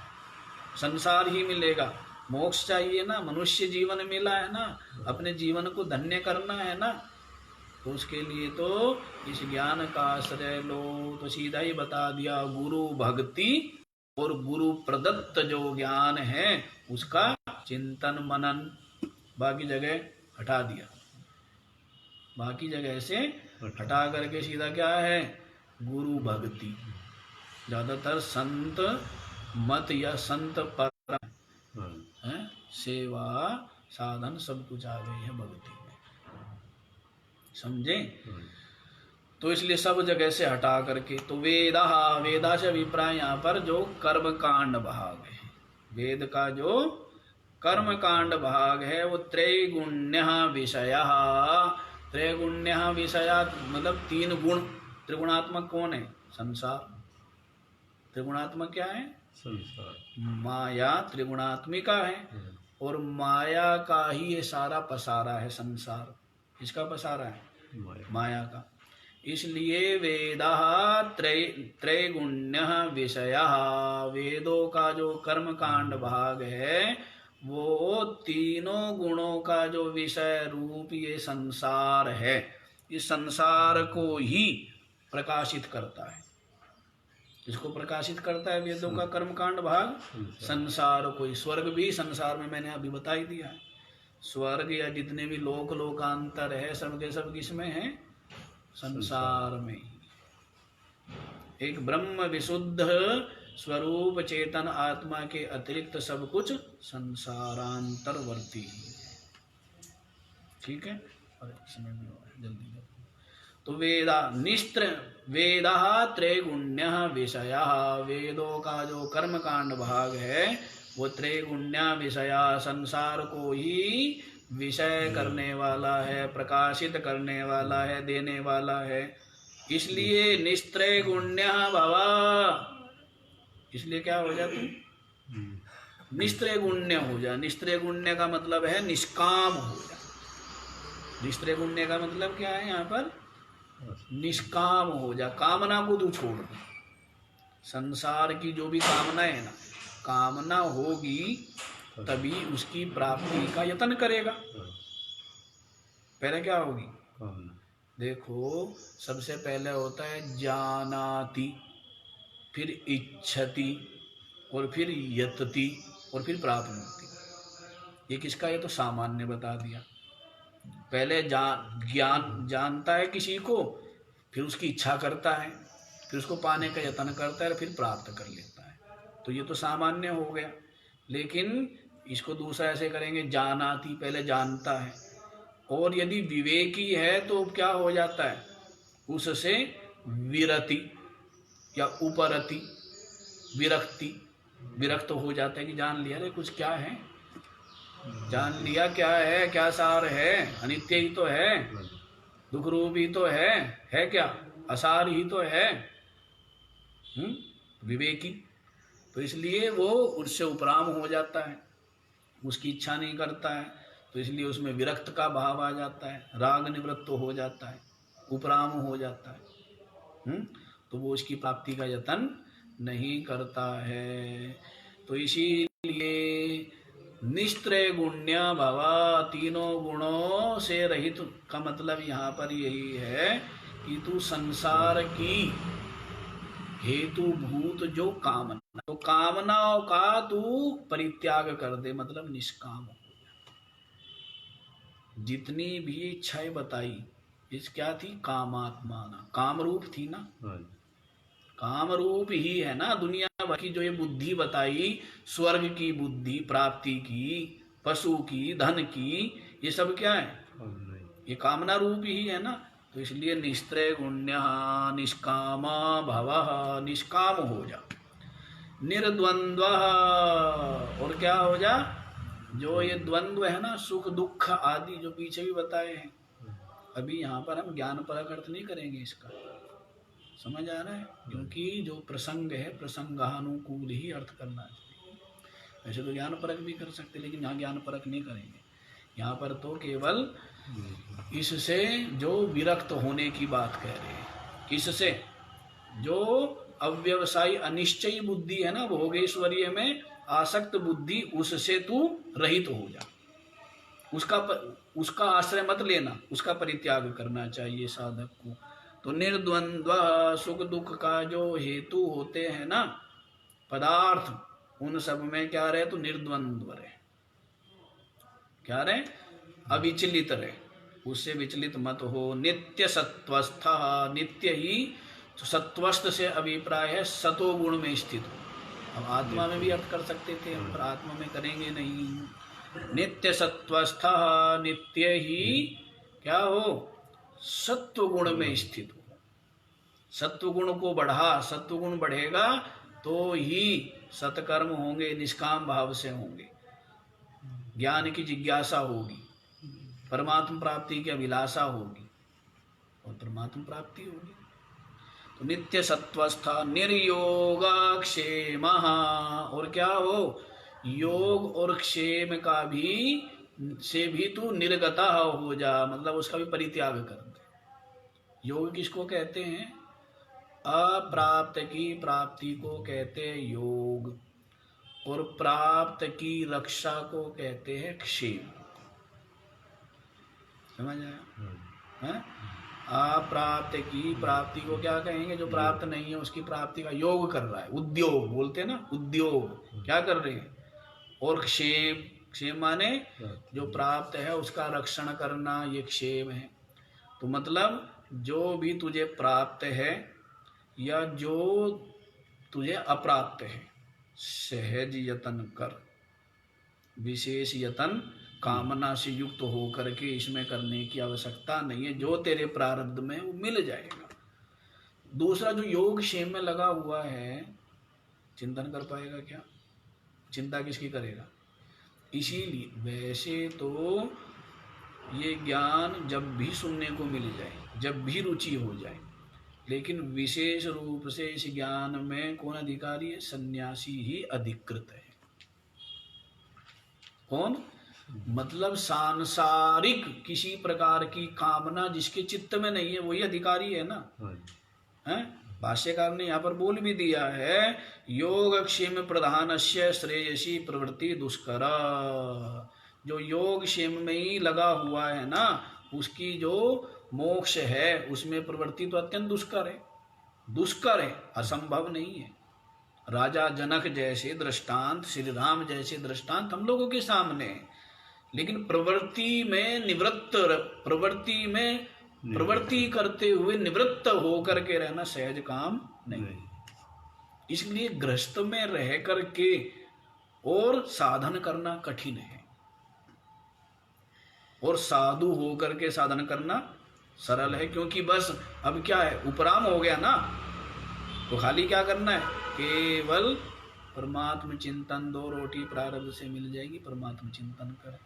संसार ही मिलेगा। मोक्ष चाहिए ना, मनुष्य जीवन मिला है ना, अपने जीवन को धन्य करना है ना, तो उसके लिए तो इस ज्ञान का आश्रय लो। तो सीधा ही बता दिया, गुरु भक्ति और गुरु प्रदत्त जो ज्ञान है उसका चिंतन मनन, बाकी जगह हटा दिया। बाकी जगह से हटा करके सीधा क्या है? गुरु भक्ति। ज्यादातर संत मत या संत पर है, सेवा साधन सब कुछ आ गई है भक्ति में, समझे? तो इसलिए सब जगह से हटा करके तो वेदा से अभिप्राय यहाँ पर जो कर्म कांड भाग है, वेद का जो कर्म कांड भाग है वो त्रैगुण्य विषय। त्रैगुण्य विषया मतलब तीन गुण। त्रिगुणात्मक कौन है? संसार। त्रिगुणात्मक क्या है? संसार। माया त्रिगुणात्मिका है और माया का ही ये सारा पसारा है संसार। किसका पसारा है? माया का। इसलिए वेदा त्रैगुण्य विषय। वेदों का जो कर्म कांड भाग है वो तीनों गुणों का जो विषय रूप ये संसार है, इस संसार को ही प्रकाशित करता है। इसको प्रकाशित करता है वेदों का कर्मकांड भाग, संसार को। स्वर्ग भी संसार में मैंने अभी बता ही दिया है। स्वर्ग या जितने भी लोकांतर है सब के सब किसमें है? संसार में ही। एक ब्रह्म विशुद्ध स्वरूप चेतन आत्मा के अतिरिक्त सब कुछ संसारांतरवर्ती ही है। ठीक है? अरे समय भी हो रहा है, जल्दी जल्दी। तो वेदा त्रैगुण्य विषय। वेदों का जो कर्म कांड भाग है वो त्रैगुण्य विषय, संसार को ही विषय करने वाला है, प्रकाशित करने वाला है, देने वाला है। इसलिए निस्त्रैगुण्य भव। इसलिए क्या हो जा तुम? निस्त्रैगुण्य हो जा। निस्त्रैगुण्य का मतलब है निष्काम हो जा। निस्त्रैगुण्य का मतलब क्या है यहाँ पर? निष्काम हो जा। कामना को तू छोड़ दे। संसार की जो भी कामना है ना, कामना होगी तभी उसकी प्राप्ति का यत्न करेगा। पहले क्या होगी? देखो, सबसे पहले होता है जानाति, फिर इच्छति, और फिर यतति, और फिर प्राप्नोति। ये किसका? ये तो सामान्य बता दिया। पहले ज्ञान जानता है किसी को, फिर उसकी इच्छा करता है, फिर उसको पाने का यत्न करता है, फिर प्राप्त कर लेता है। तो ये तो सामान्य हो गया। लेकिन इसको दूसरा ऐसे करेंगे, जानाति, पहले जानता है। और यदि विवेकी है तो क्या हो जाता है? उससे विरति या उपरति, विरक्ति, विरक्त हो जाता है कि जान लिया रे कुछ क्या है, जान लिया क्या है, क्या सार है, अनित्य ही तो है, दुख रूप ही तो है क्या, असार ही तो है। विवेकी। तो इसलिए वो उससे उपराम हो जाता है, उसकी इच्छा नहीं करता है, तो इसलिए उसमें विरक्त का भाव आ जाता है, राग निवृत्त हो जाता है, उपराम हो जाता है। तो वो उसकी प्राप्ति का यत्न नहीं करता है। तो इसीलिए निस्त्रैगुण्य भव, तीनों गुणों से रहित का मतलब यहाँ पर यही है कि तू संसार की हेतुभूत जो कामना, तो कामनाओं का तू परित्याग कर दे, मतलब निष्काम हो। जितनी भी इच्छाएं बताई, इस क्या थी? कामात्माना, काम रूप थी ना, काम रूप ही है ना। दुनिया भर की जो ये बुद्धि बताई, स्वर्ग की बुद्धि, प्राप्ति की, पशु की, धन की, ये सब क्या है? ये कामना रूप ही है ना। तो इसलिए निस्त्रैगुण्य निष्काम भव, निष्काम हो जा। निर्द्वंद्व, और क्या हो जा? जो ये द्वंद्व है ना, सुख दुख आदि, जो पीछे भी बताए हैं। अभी यहाँ पर हम ज्ञान परक अर्थ नहीं करेंगे इसका, समझ आ रहा है? क्योंकि जो प्रसंग है, प्रसंगानुकूल ही अर्थ करना चाहिए। वैसे तो ज्ञान परक भी कर सकते, लेकिन यहाँ ज्ञान परक नहीं करेंगे। यहाँ पर तो केवल इससे जो विरक्त होने की बात कह रहे हैं। किससे? जो अव्यवसायी अनिश्चयी बुद्धि है ना, भोगेश्वरीय में आसक्त बुद्धि, उससे तू रहित हो जा। उसका आश्रय मत लेना, उसका परित्याग करना चाहिए साधक को। तो निर्द्वंद्व, सुख दुख का जो हेतु होते हैं ना पदार्थ, उन सब में क्या रहे? तो निर्द्वंद्व रहे। क्या रहे? अविचलित रहे, उससे विचलित मत हो। नित्य सत्वस्थ, नित्य ही सत्वस्थ से अभिप्राय है सतोगुण में स्थित हो। अब आत्मा में भी अर्थ कर सकते थे, पर आत्मा में करेंगे नहीं। नित्य सत्वस्थ, नित्य ही क्या हो? सत्व गुण में स्थित हो। सत्व गुण को बढ़ा, सत्व गुण बढ़ेगा तो ही सत्कर्म होंगे, निष्काम भाव से होंगे। ज्ञान की जिज्ञासा होगी, परमात्मा प्राप्ति की अभिलाषा होगी और परमात्मा प्राप्ति होगी। तो नित्य सत्वस्थ निर्योगाक्षेम, और क्या हो, योग और क्षेम का भी से भी तू निर्गता हो जा, मतलब उसका भी परित्याग कर दे। योग किसको कहते हैं? अप्राप्त की प्राप्ति को कहते हैं योग, और प्राप्त की रक्षा को कहते हैं क्षेम। समझ आया? हैं? अप्राप्त की प्राप्ति को क्या कहेंगे? जो प्राप्त नहीं है उसकी प्राप्ति का योग कर रहा है, उद्योग बोलते हैं ना, उद्योग क्या कर रहे हैं। और क्षेम, क्षेम माने जो प्राप्त है उसका रक्षण करना, ये क्षेम है। तो मतलब जो भी तुझे प्राप्त है या जो तुझे अप्राप्त है, सहज यतन कर, विशेष यतन कामना से युक्त होकर के इसमें करने की आवश्यकता नहीं है। जो तेरे प्रारब्ध में वो मिल जाएगा। दूसरा, जो योग क्षेम में लगा हुआ है, चिंतन कर पाएगा क्या? चिंता किसकी करेगा? इसीलिए वैसे तो ये ज्ञान जब भी सुनने को मिल जाए, जब भी रुचि हो जाए, लेकिन विशेष रूप से इस ज्ञान में कौन अधिकारी है? सन्यासी ही अधिकृत है। कौन? मतलब सांसारिक किसी प्रकार की कामना जिसके चित्त में नहीं है वही अधिकारी है ना। हैं? भाष्यकार ने यहाँ पर बोल भी दिया है, योगक्षेम प्रधानस्य श्रेयसी प्रवृत्ति दुष्कर। जो योग क्षेम में ही लगा हुआ है ना, उसकी जो मोक्ष है उसमें प्रवृत्ति तो अत्यंत दुष्कर है। दुष्कर है, असंभव नहीं है। राजा जनक जैसे दृष्टांत, श्री राम जैसे दृष्टांत हम लोगों के सामने है, लेकिन प्रवृत्ति में निवृत्त, प्रवृत्ति में प्रवृत्ति करते हुए निवृत्त होकर के रहना सहज काम नहीं। इसलिए गृहस्थ में रह करके और साधन करना कठिन है, और साधु होकर के साधन करना सरल है। क्योंकि बस अब क्या है, उपराम हो गया ना, तो खाली क्या करना है, केवल परमात्म चिंतन। 2 रोटी प्रारब्ध से मिल जाएगी, परमात्म चिंतन कर।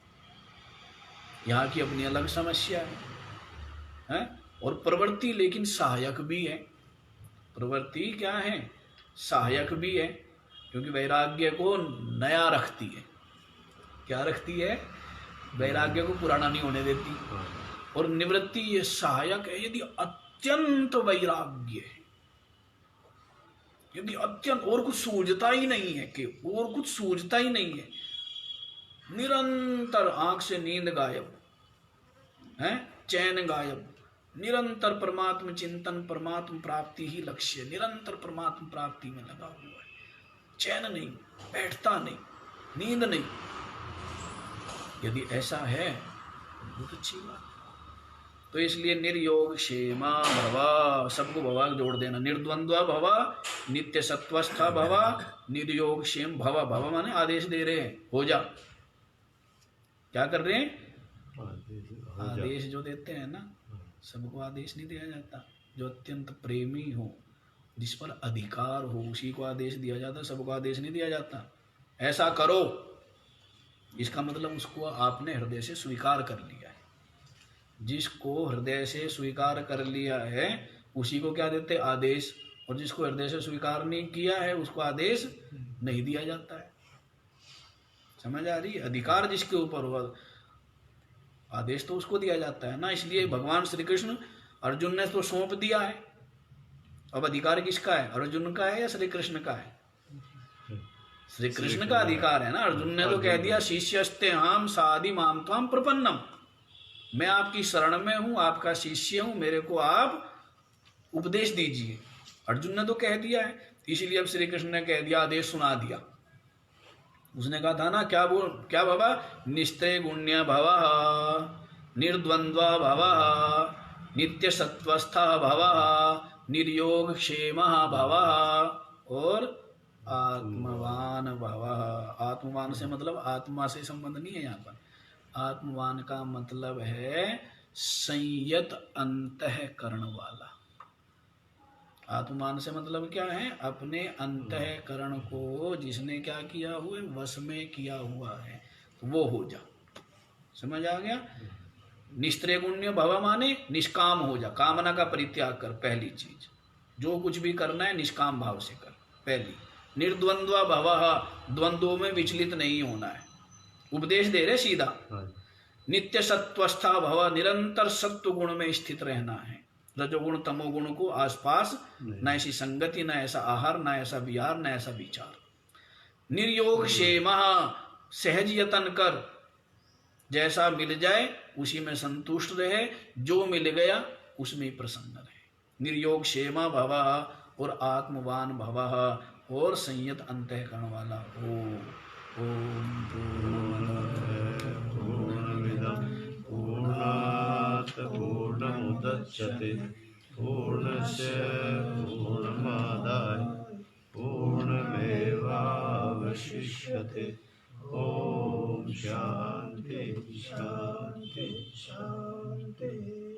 यहाँ की अपनी अलग समस्या है? और प्रवृत्ति लेकिन सहायक भी है। प्रवृत्ति क्या है? सहायक भी है, क्योंकि वैराग्य को नया रखती है। क्या रखती है? वैराग्य को पुराना नहीं होने देती। और निवृत्ति ये सहायक है। यदि अत्यंत वैराग्य है, यदि अत्यंत और कुछ सूझता ही नहीं है, कि और कुछ सूझता ही नहीं है, निरंतर आंख से नींद गायब है, चैन गायब, निरंतर परमात्म चिंतन, परमात्म प्राप्ति ही लक्ष्य, निरंतर परमात्म प्राप्ति में लगा हुआ है, चैन नहीं, बैठता नहीं, नींद नहीं, यदि ऐसा है बहुत अच्छी बात। तो इसलिए निर्योग क्षेमा भवा, सबको भवा जोड़ देना, निर्द्वंद्व भवा, नित्य सत्वस्थ भवा, निर्योग क्षेम भवा। भवा माने आदेश दे रहे हैं, हो जा। क्या कर रहे हैं? आदेश जो देते हैं ना, सबको आदेश नहीं दिया जाता। जो अत्यंत प्रेमी हो, जिस पर अधिकार हो, उसी को आदेश दिया जाता, सबको आदेश नहीं दिया जाता। ऐसा करो, इसका मतलब उसको आपने हृदय से स्वीकार कर लिया है। जिसको हृदय से स्वीकार कर लिया है उसी को क्या देते? आदेश। और जिसको हृदय से स्वीकार नहीं किया है उसको आदेश नहीं दिया जाता है। समझ आ रही है? अधिकार जिसके ऊपर हुआ, आदेश तो उसको दिया जाता है ना। इसलिए भगवान श्री कृष्ण, अर्जुन ने तो सौंप दिया है, अब अधिकार किसका है? अर्जुन का है या श्री कृष्ण का है? श्री कृष्ण का अधिकार है ना। अर्जुन ने तो कह दिया, शिष्यस्ते हम साधि माम त्वाम प्रपन्नम, मैं आपकी शरण में हूं, आपका शिष्य हूं, मेरे को आप उपदेश दीजिए। अर्जुन ने तो कह दिया है, इसीलिए अब श्री कृष्ण ने कह दिया, आदेश सुना दिया। उसने कहा था ना, क्या बाबा? निस्ते गुण्य भव, निर्द्वंद्व भव, नित्य सत्वस्थ भव, निर्योग क्षेम भव, और आत्मवान भव। आत्मवान से मतलब आत्मा से संबंध नहीं है यहाँ पर। आत्मवान का मतलब है संयत अंतःकरण वाला। आत्मवान से मतलब क्या है? अपने अंतःकरण को जिसने क्या किया हुआ है? वश में किया हुआ है। वो हो जा। समझ आ गया? निस्त्रिगुण्य भव माने निष्काम हो जा, कामना का परित्याग कर। पहली चीज, जो कुछ भी करना है निष्काम भाव से कर। पहली। निर्द्वंद्व भव, द्वंद्वों में विचलित नहीं होना है। उपदेश दे रहे सीधा। नित्य सत्वस्था भव, निरंतर सत्व गुण में स्थित रहना है। रजोगुण तमोगुण को आसपास न ऐसी संगति, न ऐसा आहार, न ऐसा विहार, न ऐसा विचार। निर्योग क्षेम, सहज यतन कर, जैसा मिल जाए उसी में संतुष्ट रहे, जो मिल गया उसमें प्रसन्न रहे। निर्योग क्षेम भव और आत्मवान भव और संयत अंतःकरण वाला हो। ओम पूर्णमिदं पूर्णात् पूर्णमुदच्यते पूर्णस्य पूर्णमादाय पूर्णमेवावशिष्यते। ओम शांति शांति शांति।